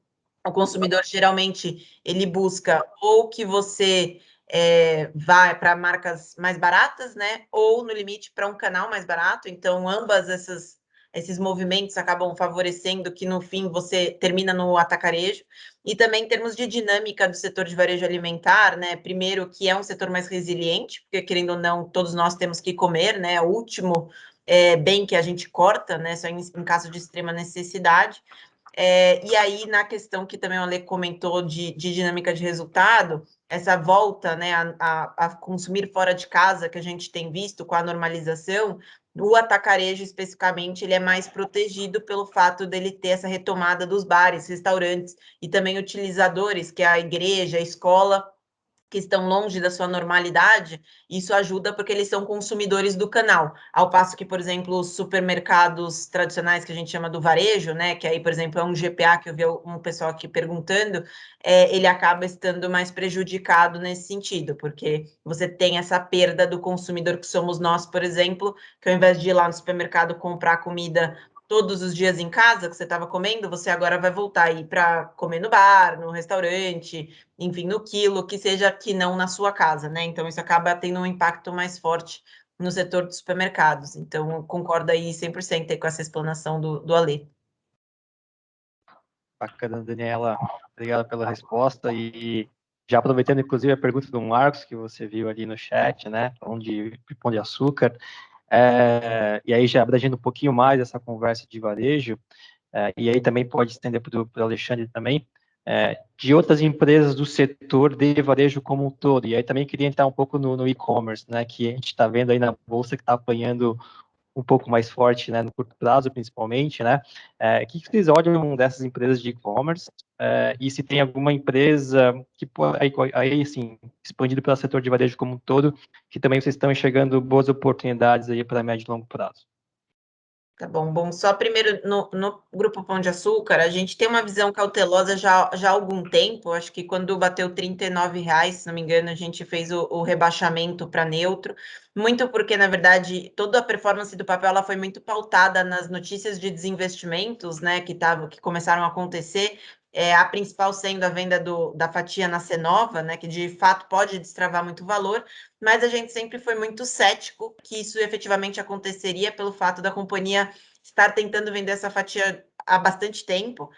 O consumidor, geralmente, ele busca ou que você vá para marcas mais baratas, né, ou, no limite, para um canal mais barato. Então, ambas esses movimentos acabam favorecendo que, no fim, você termina no atacarejo. E também em termos de dinâmica do setor de varejo alimentar, né, primeiro que é um setor mais resiliente, porque, querendo ou não, todos nós temos que comer, né, é o último bem que a gente corta, né, só em caso de extrema necessidade. E aí, na questão que também o Ale comentou de dinâmica de resultado, essa volta, né, a consumir fora de casa que a gente tem visto com a normalização, o atacarejo especificamente, ele é mais protegido pelo fato dele ter essa retomada dos bares, restaurantes e também utilizadores, que é a igreja, a escola, que estão longe da sua normalidade, isso ajuda porque eles são consumidores do canal. Ao passo que, por exemplo, os supermercados tradicionais, que a gente chama do varejo, né, que aí, por exemplo, é um GPA, que eu vi um pessoal aqui perguntando, ele acaba estando mais prejudicado nesse sentido, porque você tem essa perda do consumidor que somos nós, por exemplo, que ao invés de ir lá no supermercado comprar comida todos os dias em casa, que você estava comendo, você agora vai voltar aí para comer no bar, no restaurante, enfim, no quilo, que seja que não na sua casa, né? Então, isso acaba tendo um impacto mais forte no setor dos supermercados. Então, concordo aí 100% aí com essa explanação do Ale. Bacana, Daniela. Obrigado pela resposta. E já aproveitando, inclusive, a pergunta do Marcos, que você viu ali no chat, né? Falando de Pão de Açúcar. E aí, já abrangendo um pouquinho mais essa conversa de varejo, e aí também pode estender para o Alexandre também, de outras empresas do setor de varejo como um todo. E aí também queria entrar um pouco no e-commerce, né, que a gente está vendo aí na bolsa que está apanhando um pouco mais forte, né, no curto prazo, principalmente, né? O que vocês olham dessas empresas de e-commerce? E se tem alguma empresa que, aí, assim, expandido pelo setor de varejo como um todo, que também vocês estão enxergando boas oportunidades aí para médio e longo prazo? Tá bom, bom, só primeiro no Grupo Pão de Açúcar, a gente tem uma visão cautelosa já há algum tempo, acho que quando bateu R$ 39, se não me engano, a gente fez o rebaixamento para neutro, muito porque, na verdade, toda a performance do papel ela foi muito pautada nas notícias de desinvestimentos, né, que começaram a acontecer, a principal sendo a venda da fatia na Cenova, né, que de fato pode destravar muito valor, mas a gente sempre foi muito cético que isso efetivamente aconteceria pelo fato da companhia estar tentando vender essa fatia há bastante tempo,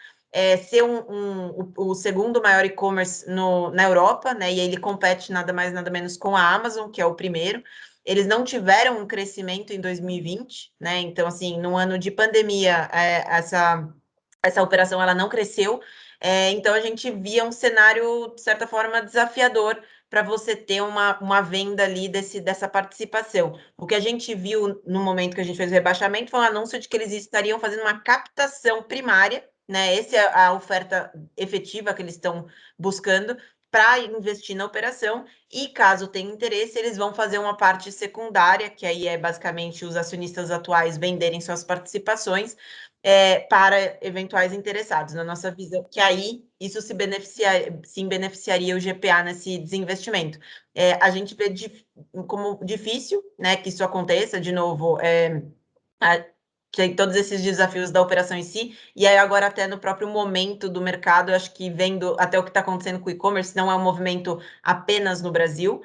ser o segundo maior e-commerce na Europa, né, e ele compete nada mais nada menos com a Amazon, que é o primeiro. Eles não tiveram um crescimento em 2020, né, então assim, no ano de pandemia, essa operação ela não cresceu, então a gente via um cenário, de certa forma, desafiador para você ter uma venda ali dessa participação. O que a gente viu no momento que a gente fez o rebaixamento foi um anúncio de que eles estariam fazendo uma captação primária, né? Essa é a oferta efetiva que eles estão buscando, para investir na operação, e caso tenha interesse, eles vão fazer uma parte secundária, que aí é basicamente os acionistas atuais venderem suas participações para eventuais interessados, na nossa visão, que aí isso se beneficiaria o GPA nesse desinvestimento. A gente vê como difícil, né, que isso aconteça, de novo, tem todos esses desafios da operação em si, e aí agora até no próprio momento do mercado, eu acho que vendo até o que está acontecendo com o e-commerce, não é um movimento apenas no Brasil,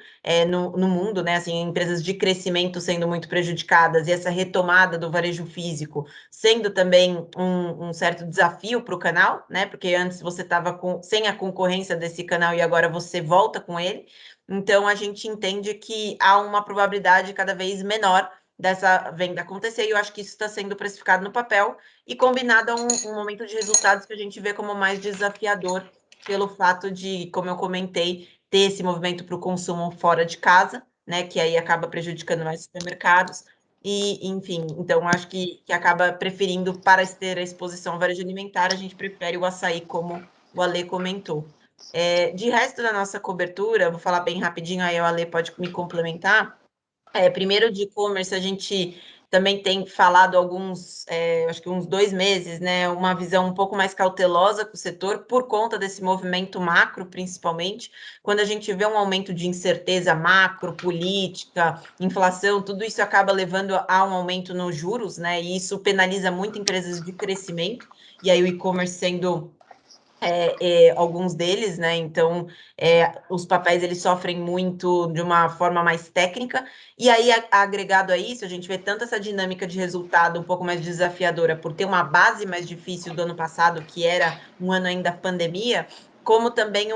no mundo, né, assim, empresas de crescimento sendo muito prejudicadas, e essa retomada do varejo físico sendo também um certo desafio para o canal, né, porque antes você estava sem a concorrência desse canal e agora você volta com ele, então a gente entende que há uma probabilidade cada vez menor dessa venda acontecer, e eu acho que isso está sendo precificado no papel e combinado a um momento de resultados que a gente vê como mais desafiador pelo fato de, como eu comentei, ter esse movimento para o consumo fora de casa, né, que aí acaba prejudicando mais supermercados, e enfim, então acho que acaba preferindo, para ter a exposição ao varejo alimentar, a gente prefere o açaí, como o Ale comentou. De resto da nossa cobertura, vou falar bem rapidinho, aí o Ale pode me complementar. Primeiro de e-commerce, a gente também tem falado acho que uns 2 meses, né, uma visão um pouco mais cautelosa com o setor, por conta desse movimento macro, principalmente, quando a gente vê um aumento de incerteza macro, política, inflação, tudo isso acaba levando a um aumento nos juros, né, e isso penaliza muito empresas de crescimento, e aí o e-commerce sendo alguns deles, né? Então, os papéis eles sofrem muito de uma forma mais técnica, e aí, agregado a isso, a gente vê tanto essa dinâmica de resultado um pouco mais desafiadora por ter uma base mais difícil do ano passado, que era um ano ainda pandemia, como também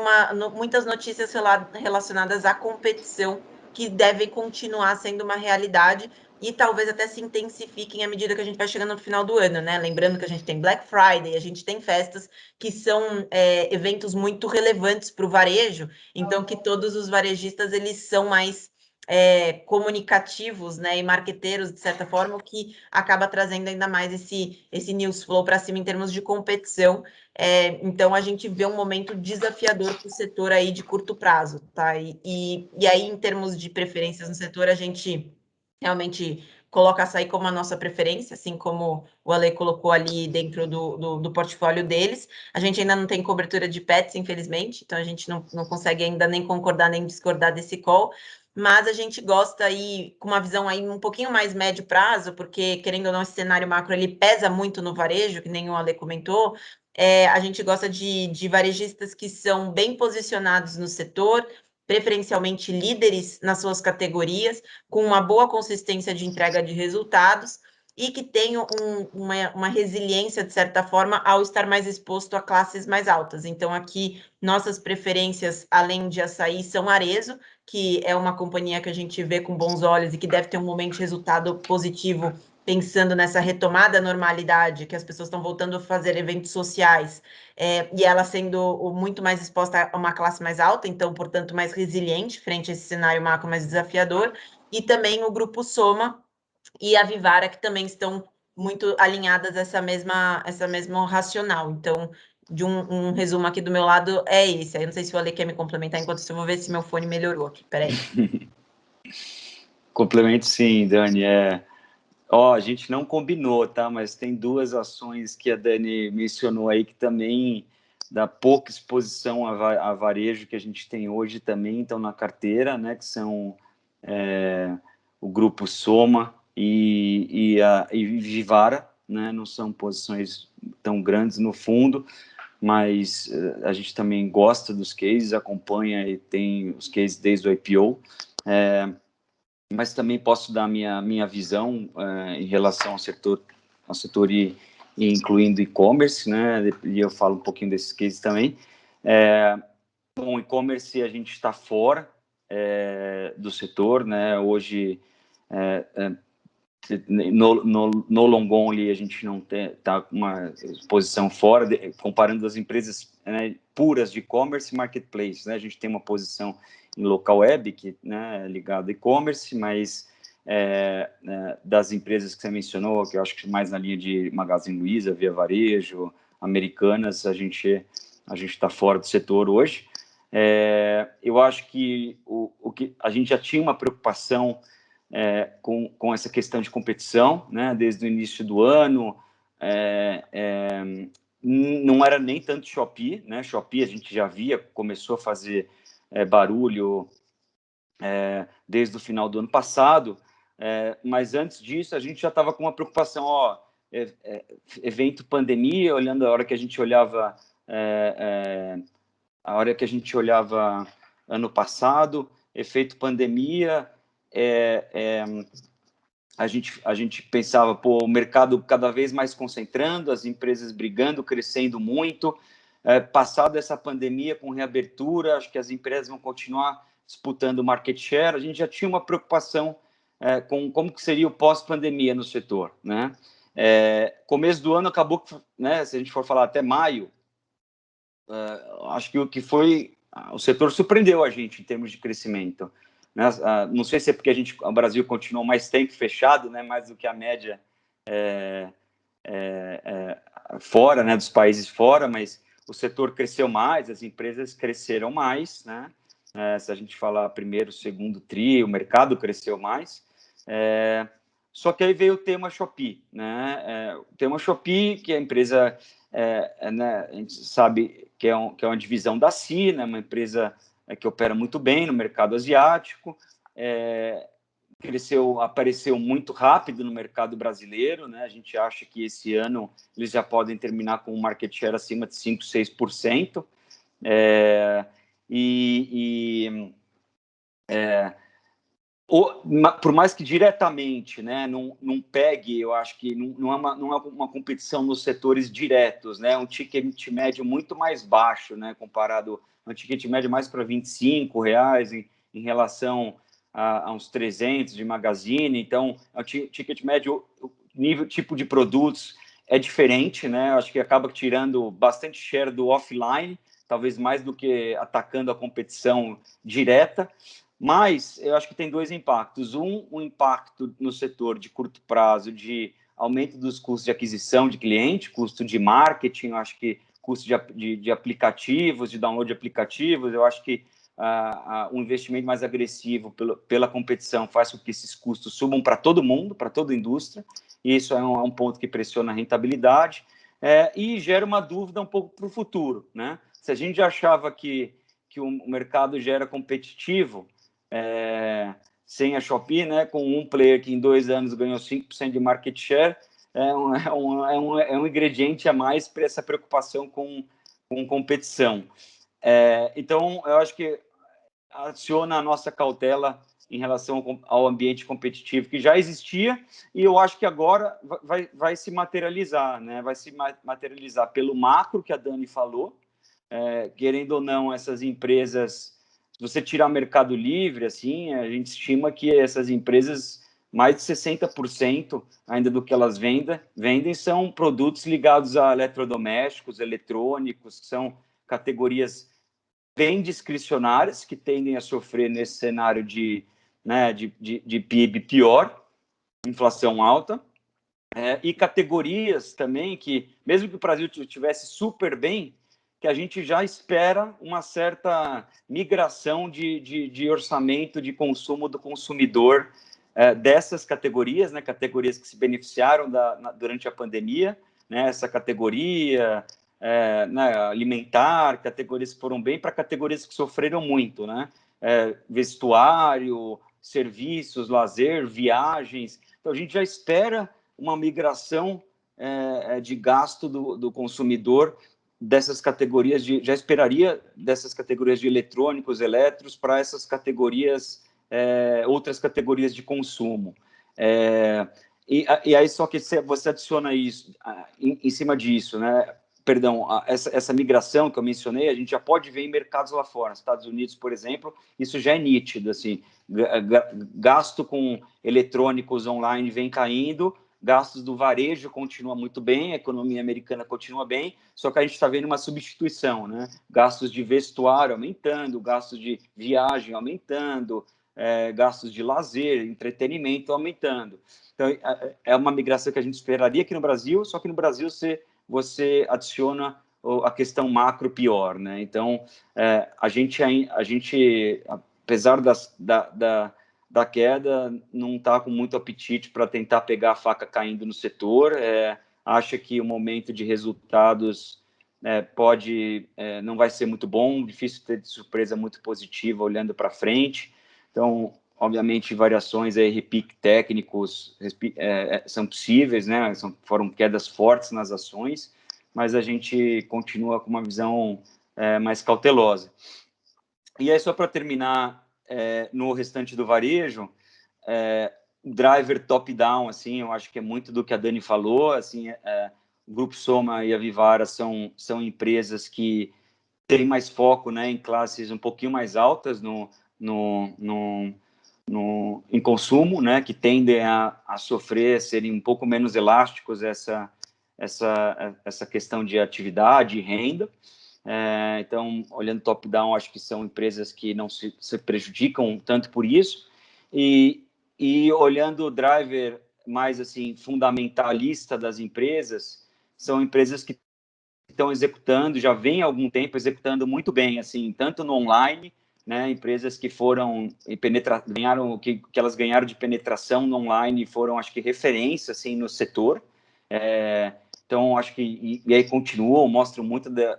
muitas notícias relacionadas à competição que devem continuar sendo uma realidade e talvez até se intensifiquem à medida que a gente vai chegando no final do ano, né? Lembrando que a gente tem Black Friday, a gente tem festas que são eventos muito relevantes para o varejo, então que todos os varejistas eles são mais comunicativos, né, e marqueteiros, de certa forma, o que acaba trazendo ainda mais esse news flow para cima em termos de competição. Então, a gente vê um momento desafiador para o setor aí de curto prazo, tá? E aí, em termos de preferências no setor, a gente realmente coloca açaí como a nossa preferência, assim como o Ale colocou ali dentro do portfólio deles. A gente ainda não tem cobertura de pets, infelizmente, então a gente não consegue ainda nem concordar nem discordar desse call, mas a gente gosta aí com uma visão aí um pouquinho mais médio prazo, porque, querendo ou não, esse cenário macro ele pesa muito no varejo, que nem o Ale comentou. A gente gosta de varejistas que são bem posicionados no setor, preferencialmente líderes nas suas categorias, com uma boa consistência de entrega de resultados e que tenham uma resiliência, de certa forma, ao estar mais exposto a classes mais altas. Então, aqui, nossas preferências, além de açaí, são Arezzo, que é uma companhia que a gente vê com bons olhos e que deve ter um momento de resultado positivo, pensando nessa retomada à normalidade, que as pessoas estão voltando a fazer eventos sociais, e ela sendo muito mais exposta a uma classe mais alta, então, portanto, mais resiliente frente a esse cenário macro mais desafiador, e também o Grupo Soma e a Vivara, que também estão muito alinhadas a essa mesma racional. Então, de um resumo aqui do meu lado, é esse. Aí eu não sei se o Ale quer me complementar, enquanto isso eu vou ver se meu fone melhorou aqui. Peraí. Complemento sim, Dani. A gente não combinou, tá? Mas tem 2 ações que a Dani mencionou aí que também dá pouca exposição a varejo que a gente tem hoje também estão na carteira, né? Que são o Grupo Soma e Vivara, né? Não são posições tão grandes no fundo, mas a gente também gosta dos cases, acompanha e tem os cases desde o IPO. Mas também posso dar minha visão em relação ao setor e incluindo e-commerce, né? E eu falo um pouquinho desses cases também. Bom, e-commerce a gente está fora do setor, né? Hoje, no long only, a gente não está com uma posição fora, comparando as empresas puras de e-commerce e marketplace, né? A gente tem uma posição em local web, que é ligado a e-commerce, mas das empresas que você mencionou, que eu acho que mais na linha de Magazine Luiza, Via Varejo, Americanas, a gente está fora do setor hoje. Eu acho que o que a gente já tinha uma preocupação com essa questão de competição, né, desde o início do ano. Não era nem tanto Shopee, né? Shopee a gente já via, começou a fazer barulho desde o final do ano passado, mas antes disso a gente já estava com uma preocupação, evento pandemia, olhando a hora que a gente olhava ano passado, efeito pandemia, a gente pensava, o mercado cada vez mais concentrando, as empresas brigando, crescendo muito. Passado essa pandemia, com reabertura, acho que as empresas vão continuar disputando market share. A gente já tinha uma preocupação com como que seria o pós-pandemia no setor, né? Começo do ano acabou, né, se a gente for falar até maio, acho que o setor surpreendeu a gente em termos de crescimento, né? Não sei se é porque o Brasil continuou mais tempo fechado, né, mais do que a média fora, né, dos países fora, mas o setor cresceu mais, as empresas cresceram mais, né? Se a gente falar primeiro, segundo tri, o mercado cresceu mais. Só que aí veio o tema Shopee, né? O tema Shopee, que a empresa, né, a gente sabe que é uma divisão da Sina, uma empresa que opera muito bem no mercado asiático, apareceu muito rápido no mercado brasileiro, né? A gente acha que esse ano eles já podem terminar com um market share acima de 5%, 6%. Por mais que diretamente, né, não pegue, eu acho que não é uma competição nos setores diretos, né? Um ticket médio muito mais baixo, né, comparado a um ticket médio mais para R$25 em relação a uns 300 de Magazine. Então, o ticket médio, o nível, tipo de produtos é diferente, né? Eu acho que acaba tirando bastante share do offline, talvez mais do que atacando a competição direta. Mas eu acho que tem dois impactos. Um impacto no setor de curto prazo de aumento dos custos de aquisição de cliente, custo de marketing, eu acho que custo de aplicativos, de download de aplicativos. Eu acho que um investimento mais agressivo pela competição faz com que esses custos subam para todo mundo, para toda a indústria, e isso é um ponto que pressiona a rentabilidade e gera uma dúvida um pouco para o futuro, né? Se a gente já achava que o mercado já era competitivo, sem a Shopee, né, com um player que em 2 anos ganhou 5% de market share, é um ingrediente a mais para essa preocupação com competição. Então, eu acho que adiciona a nossa cautela em relação ao ambiente competitivo que já existia, e eu acho que agora vai se materializar, né? Vai se materializar pelo macro que a Dani falou, querendo ou não, essas empresas, se você tirar o Mercado Livre, assim, a gente estima que essas empresas, mais de 60% ainda do que elas vendem são produtos ligados a eletrodomésticos, eletrônicos, que são categorias bem discricionárias, que tendem a sofrer nesse cenário de PIB pior, inflação alta, e categorias também que, mesmo que o Brasil estivesse super bem, que a gente já espera uma certa migração de orçamento de consumo do consumidor dessas categorias, né, categorias que se beneficiaram durante a pandemia, né, essa categoria né, alimentar, categorias que foram bem, para categorias que sofreram muito, né, vestuário, serviços, lazer, viagens. Então, a gente já espera uma migração de gasto do consumidor dessas categorias, já esperaria dessas categorias de eletrônicos, elétricos, para essas categorias, outras categorias de consumo. E aí, só que você adiciona isso, em cima disso, né? Perdão, essa migração que eu mencionei, a gente já pode ver em mercados lá fora, nos Estados Unidos, por exemplo, isso já é nítido, assim, gasto com eletrônicos online vem caindo, gastos do varejo continua muito bem, a economia americana continua bem, só que a gente está vendo uma substituição, né? Gastos de vestuário aumentando, gastos de viagem aumentando, gastos de lazer, entretenimento aumentando. Então, é uma migração que a gente esperaria aqui no Brasil, só que no Brasil você adiciona a questão macro pior, né? Então, a gente, apesar da queda, não está com muito apetite para tentar pegar a faca caindo no setor, acha que o momento de resultados não vai ser muito bom, difícil ter surpresa muito positiva olhando para frente. Então, obviamente, variações aí, repique técnicos são possíveis, né? Foram quedas fortes nas ações, mas a gente continua com uma visão mais cautelosa. E aí, só para terminar, no restante do varejo, driver top-down, assim, eu acho que é muito do que a Dani falou, assim, o Grupo Soma e a Vivara são empresas que têm mais foco, né, em classes um pouquinho mais altas em consumo, né, que tendem a sofrer, serem um pouco menos elásticos essa questão de atividade e renda. Então, olhando top-down, acho que são empresas que não se prejudicam tanto por isso. E olhando o driver mais assim fundamentalista das empresas, são empresas que estão executando, já vem há algum tempo executando muito bem, assim, tanto no online, né, empresas que foram ganharam que elas ganharam de penetração no online, foram, acho que, referência assim no setor. Então, acho que e aí continuam, mostram muito de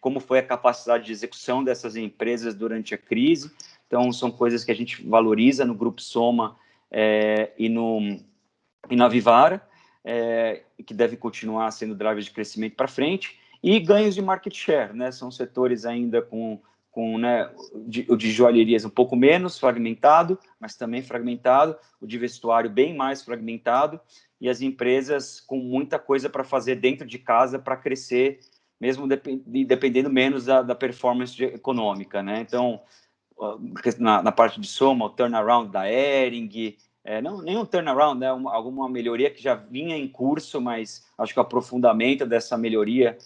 como foi a capacidade de execução dessas empresas durante a crise. Então, são coisas que a gente valoriza no Grupo Soma e na Vivara, que deve continuar sendo driver de crescimento para frente, e ganhos de market share, né? São setores ainda com né, o de joalherias um pouco menos fragmentado, mas também fragmentado, o de vestuário bem mais fragmentado, e as empresas com muita coisa para fazer dentro de casa para crescer, mesmo dependendo menos da performance econômica, né? Então, na parte de Soma, o turnaround da Hering, não nenhum turnaround, né? Alguma melhoria que já vinha em curso, mas acho que o aprofundamento dessa melhoria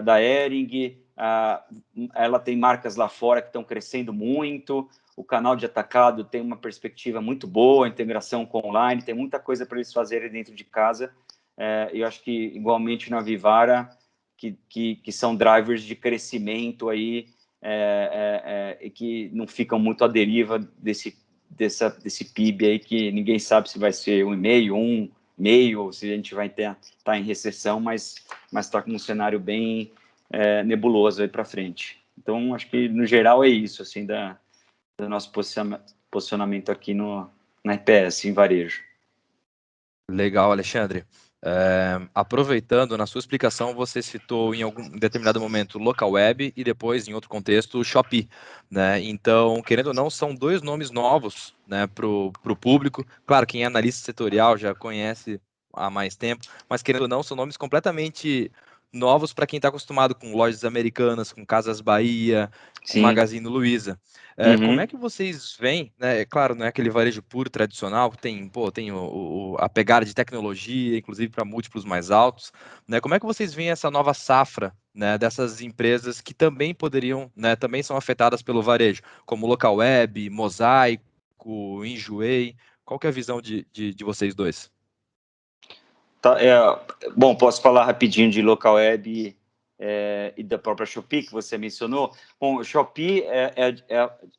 da Hering, ela tem marcas lá fora que estão crescendo muito, o canal de atacado tem uma perspectiva muito boa, a integração com online, tem muita coisa para eles fazerem dentro de casa. Eu acho que, igualmente na Vivara, que são drivers de crescimento aí, e que não ficam muito à deriva desse PIB aí, que ninguém sabe se vai ser 1,5, ou se a gente vai estar em recessão, mas está com um cenário bem nebuloso aí para frente. Então, acho que, no geral, é isso, assim, do nosso posicionamento aqui na RPS, em varejo. Legal, Alexandre. Aproveitando, na sua explicação, você citou em algum determinado momento Local Web e depois, em outro contexto, o Shopee, né? Então, querendo ou não, são dois nomes novos, né, para o público. Claro, quem é analista setorial já conhece há mais tempo, mas querendo ou não, são nomes completamente novos para quem está acostumado com lojas americanas, com Casas Bahia, com Magazine Luiza. Como é que vocês veem, né? Claro, não é aquele varejo puro tradicional, tem a pegada de tecnologia, inclusive para múltiplos mais altos, né? Como é que vocês veem essa nova safra, né, dessas empresas que também poderiam, né, também são afetadas pelo varejo, como Local Web, Mosaico, Enjoei? Qual que é a visão de vocês dois? Bom, posso falar rapidinho de Local Web e da própria Shopee, que você mencionou. Bom, o Shopee é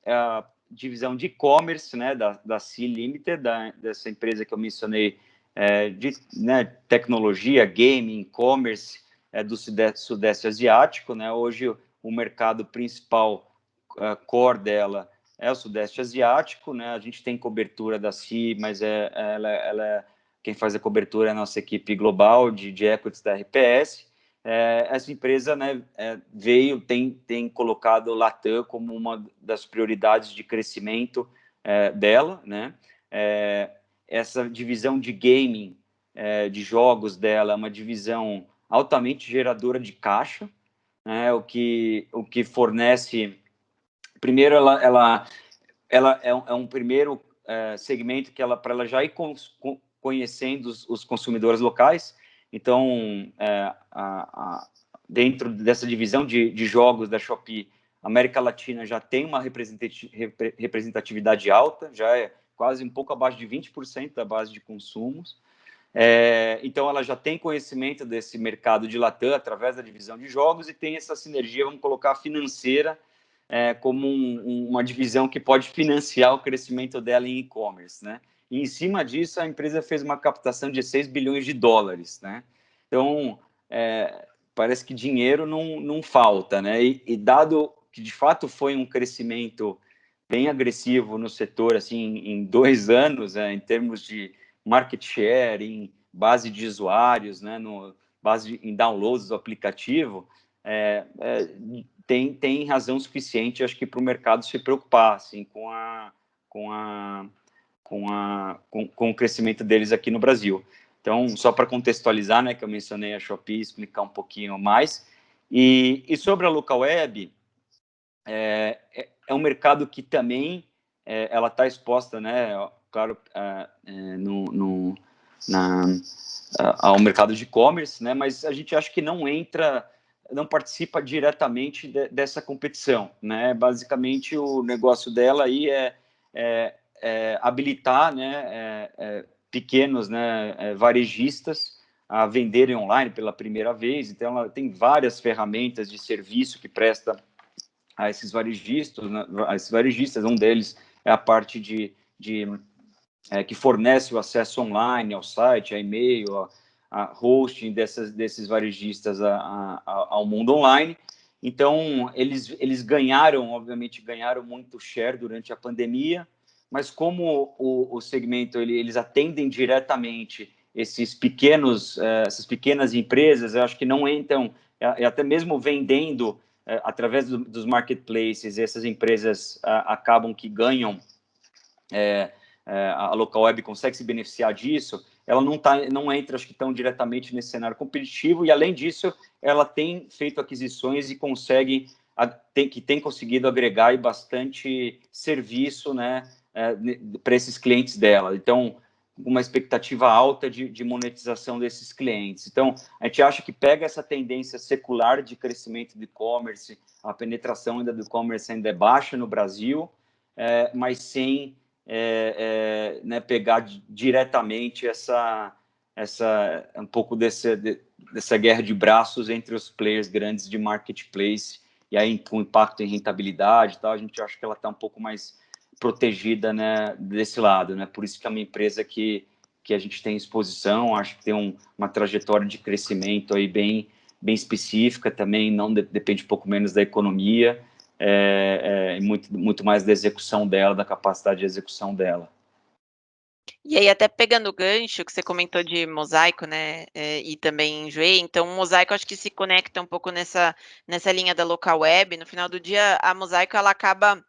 a divisão de e-commerce, né, da Sea Limited, dessa empresa que eu mencionei, de tecnologia, gaming, e-commerce, do Sudeste Asiático, né? Hoje o mercado principal core dela é o Sudeste Asiático, né? A gente tem cobertura da Sea, mas ela quem faz a cobertura é a nossa equipe global de equities da RPS. Essa empresa, né, tem colocado o Latam como uma das prioridades de crescimento dela, né? Essa divisão de gaming, de jogos dela, é uma divisão altamente geradora de caixa, né? O que fornece... Primeiro, ela é um primeiro segmento que para ela já ir conhecendo os consumidores locais. Então, dentro dessa divisão de jogos da Shopee, a América Latina já tem uma representatividade alta, já é quase um pouco abaixo de 20% da base de consumos. Então, ela já tem conhecimento desse mercado de Latam através da divisão de jogos e tem essa sinergia, vamos colocar, financeira, como uma divisão que pode financiar o crescimento dela em e-commerce, né? E, em cima disso, a empresa fez uma captação de 6 bilhões de dólares, né? Então, parece que dinheiro não falta, né? E dado que, de fato, foi um crescimento bem agressivo no setor, assim, em 2 anos, em termos de market share, em base de usuários, né, em downloads do aplicativo, tem razão suficiente, acho que, para o mercado se preocupar, assim, com o crescimento deles aqui no Brasil. Então, só para contextualizar, né, que eu mencionei a Shopee, explicar um pouquinho mais. E sobre a local web, é um mercado que também ela está exposta, né, claro, ao mercado de e-commerce, né, mas a gente acha que não participa diretamente dessa competição, né? Basicamente, o negócio dela aí é habilitar, né, pequenos, né, varejistas a venderem online pela primeira vez. Então, ela tem várias ferramentas de serviço que presta a esses varejistas, né? Um deles é a parte que fornece o acesso online ao site, a e-mail, a hosting desses varejistas ao mundo online. Então, eles ganharam, obviamente, muito share durante a pandemia, mas como o segmento, eles atendem diretamente essas pequenas empresas, eu acho que não entram, até mesmo vendendo através dos marketplaces, essas empresas acabam que ganham, a local web consegue se beneficiar disso, ela não entra, acho que, tão diretamente nesse cenário competitivo, e, além disso, ela tem feito aquisições e tem conseguido agregar bastante serviço, né, para esses clientes dela. Então, uma expectativa alta de monetização desses clientes. Então, a gente acha que pega essa tendência secular de crescimento do e-commerce, a penetração ainda do e-commerce ainda é baixa no Brasil, mas sem né, pegar diretamente um pouco dessa guerra de braços entre os players grandes de marketplace, e aí com impacto em rentabilidade e tal, a gente acha que ela está um pouco mais protegida, né, desse lado, né? Por isso que é uma empresa que a gente tem exposição, acho que tem uma trajetória de crescimento aí bem específica também, não depende um pouco menos da economia, muito mais da execução dela, da capacidade de execução dela. E aí, até pegando o gancho que você comentou de Mosaico, né, e também Enjoei, então o Mosaico acho que se conecta um pouco nessa linha da local web. No final do dia, a Mosaico ela acaba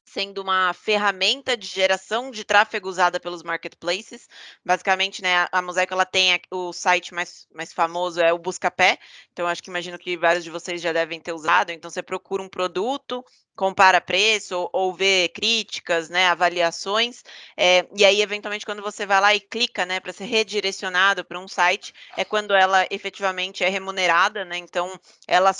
sendo uma ferramenta de geração de tráfego usada pelos marketplaces. Basicamente, né, a Mosaico ela tem o site mais famoso é o Buscapé, então acho que imagino que vários de vocês já devem ter usado. Então você procura um produto, compara preço ou vê críticas, né, avaliações, e aí eventualmente quando você vai lá e clica, né, para ser redirecionado para um site, é quando ela efetivamente é remunerada, né? Então ela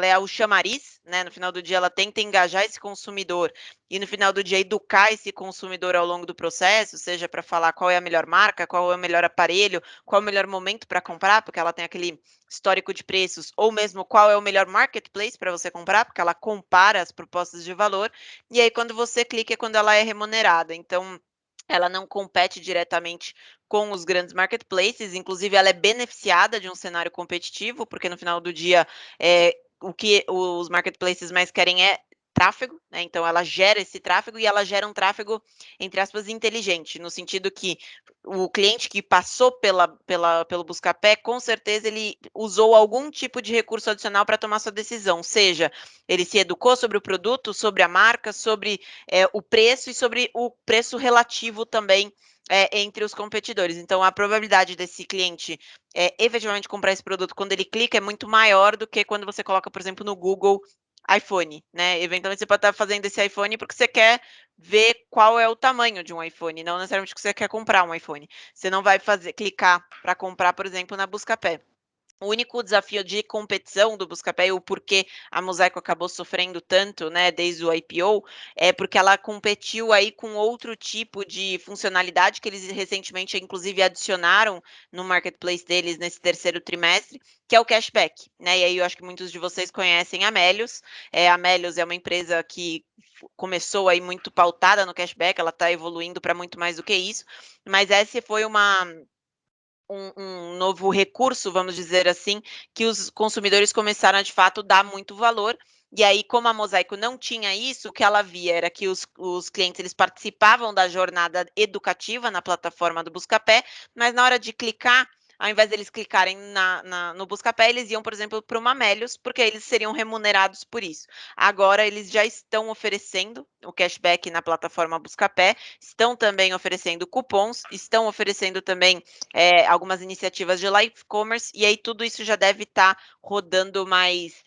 é o chamariz, né? No final do dia ela tenta engajar esse consumidor e no final do dia educar esse consumidor ao longo do processo, seja para falar qual é a melhor marca, qual é o melhor aparelho, qual é o melhor momento para comprar, porque ela tem aquele histórico de preços, ou mesmo qual é o melhor marketplace para você comprar, porque ela compara as propostas de valor, e aí quando você clica é quando ela é remunerada. Então, ela não compete diretamente com os grandes marketplaces, inclusive ela é beneficiada de um cenário competitivo, porque no final do dia, o que os marketplaces mais querem é tráfego, né? Então ela gera esse tráfego e ela gera um tráfego, entre aspas, inteligente, no sentido que o cliente que passou pelo Buscapé, com certeza ele usou algum tipo de recurso adicional para tomar sua decisão, seja ele se educou sobre o produto, sobre a marca, sobre o preço e sobre o preço relativo também entre os competidores. Então, a probabilidade desse cliente efetivamente comprar esse produto quando ele clica é muito maior do que quando você coloca, por exemplo, no Google iPhone, né? Eventualmente você pode estar fazendo esse iPhone porque você quer ver qual é o tamanho de um iPhone, não necessariamente porque você quer comprar um iPhone. Você não vai clicar para comprar, por exemplo, na Buscapé. O único desafio de competição do Buscapé e o porquê a Mosaico acabou sofrendo tanto, né, desde o IPO, é porque ela competiu aí com outro tipo de funcionalidade que eles recentemente, inclusive, adicionaram no marketplace deles nesse terceiro trimestre, que é o cashback, né? E aí eu acho que muitos de vocês conhecem a Melios. A Melios é uma empresa que começou aí muito pautada no cashback, ela está evoluindo para muito mais do que isso, mas essa foi um novo recurso, vamos dizer assim, que os consumidores começaram a, de fato, dar muito valor. E aí, como a Mosaico não tinha isso, o que ela via era que os clientes eles participavam da jornada educativa na plataforma do Buscapé, mas na hora de clicar, ao invés deles clicarem no Buscapé, eles iam, por exemplo, para uma Melios, porque eles seriam remunerados por isso. Agora, eles já estão oferecendo o cashback na plataforma Buscapé, estão também oferecendo cupons, estão oferecendo também algumas iniciativas de live commerce, e aí tudo isso já deve estar rodando mais,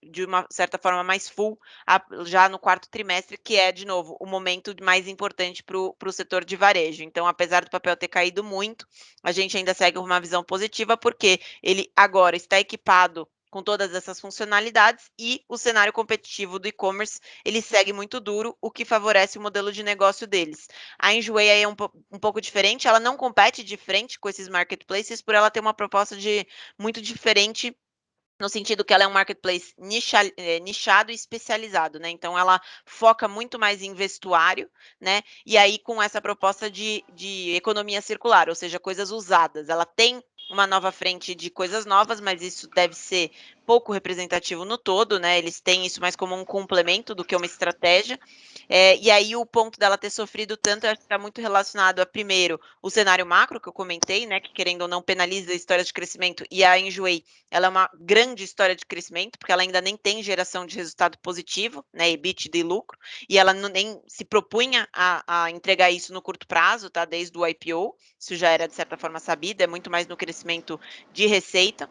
de uma certa forma, mais full, já no quarto trimestre, que é, de novo, o momento mais importante para o setor de varejo. Então, apesar do papel ter caído muito, a gente ainda segue uma visão positiva, porque ele agora está equipado com todas essas funcionalidades e o cenário competitivo do e-commerce, ele segue muito duro, o que favorece o modelo de negócio deles. A Enjoei aí é um pouco diferente, ela não compete de frente com esses marketplaces por ela ter uma proposta muito diferente, no sentido que ela é um marketplace nichado e especializado, né? Então, ela foca muito mais em vestuário, né? E aí, com essa proposta de economia circular, ou seja, coisas usadas. Ela tem uma nova frente de coisas novas, mas isso deve ser pouco representativo no todo, né? Eles têm isso mais como um complemento do que uma estratégia. E aí, o ponto dela ter sofrido tanto, eu acho que está muito relacionado a, primeiro, o cenário macro, que eu comentei, né? Que, querendo ou não, penaliza histórias de crescimento, e a Enjoei, ela é uma grande história de crescimento, porque ela ainda nem tem geração de resultado positivo, né, EBITDA e lucro, e ela nem se propunha a entregar isso no curto prazo, tá, desde o IPO, isso já era de certa forma sabido, é muito mais no crescimento de receita.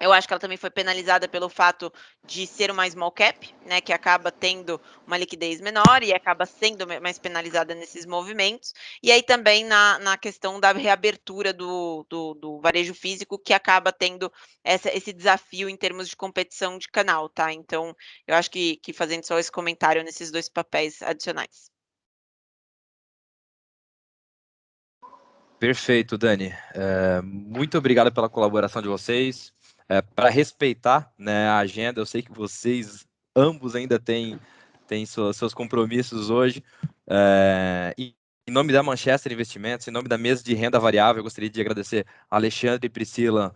Eu acho que ela também foi penalizada pelo fato de ser uma small cap, né, que acaba tendo uma liquidez menor e acaba sendo mais penalizada nesses movimentos. E aí também na questão da reabertura do varejo físico, que acaba tendo esse desafio em termos de competição de canal, tá? Então, eu acho que fazendo só esse comentário nesses dois papéis adicionais. Perfeito, Dani. Muito obrigado pela colaboração de vocês. Para respeitar, né, a agenda, eu sei que vocês ambos ainda têm seus compromissos hoje. Em nome da Manchester Investimentos, em nome da mesa de renda variável, eu gostaria de agradecer a Alexandre e Priscila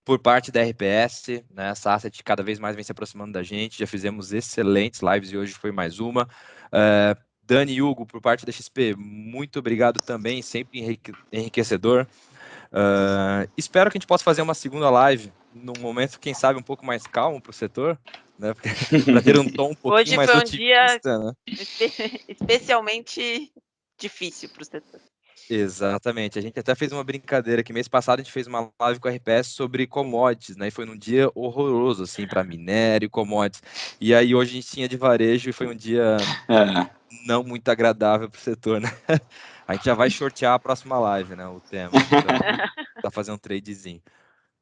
por parte da RPS, né, essa asset cada vez mais vem se aproximando da gente, já fizemos excelentes lives e hoje foi mais uma. Dani e Hugo, por parte da XP, muito obrigado também, sempre enriquecedor. Espero que a gente possa fazer uma segunda live num momento, quem sabe, um pouco mais calmo para o setor, né, para ter um tom um pouquinho Hoje mais foi um otimista, dia né? especialmente difícil para o setor. Exatamente. A gente até fez uma brincadeira que mês passado a gente fez uma live com a RPS sobre commodities, né? E foi num dia horroroso, assim, para minério, commodities. E aí hoje a gente tinha de varejo e foi um dia não muito agradável para o setor, né? A gente já vai shortear a próxima live, né? O tema. Então, tá fazendo um tradezinho.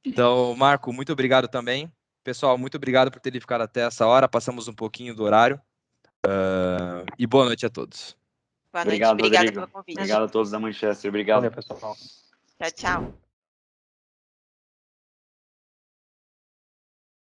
Então, Marco, muito obrigado também. Pessoal, muito obrigado por terem ficado até essa hora. Passamos um pouquinho do horário. E boa noite a todos. Boa noite, Obrigado, obrigada Rodrigo. pelo convite. Obrigado a todos da Manchester. Obrigado. Valeu, pessoal. Tchau, tchau.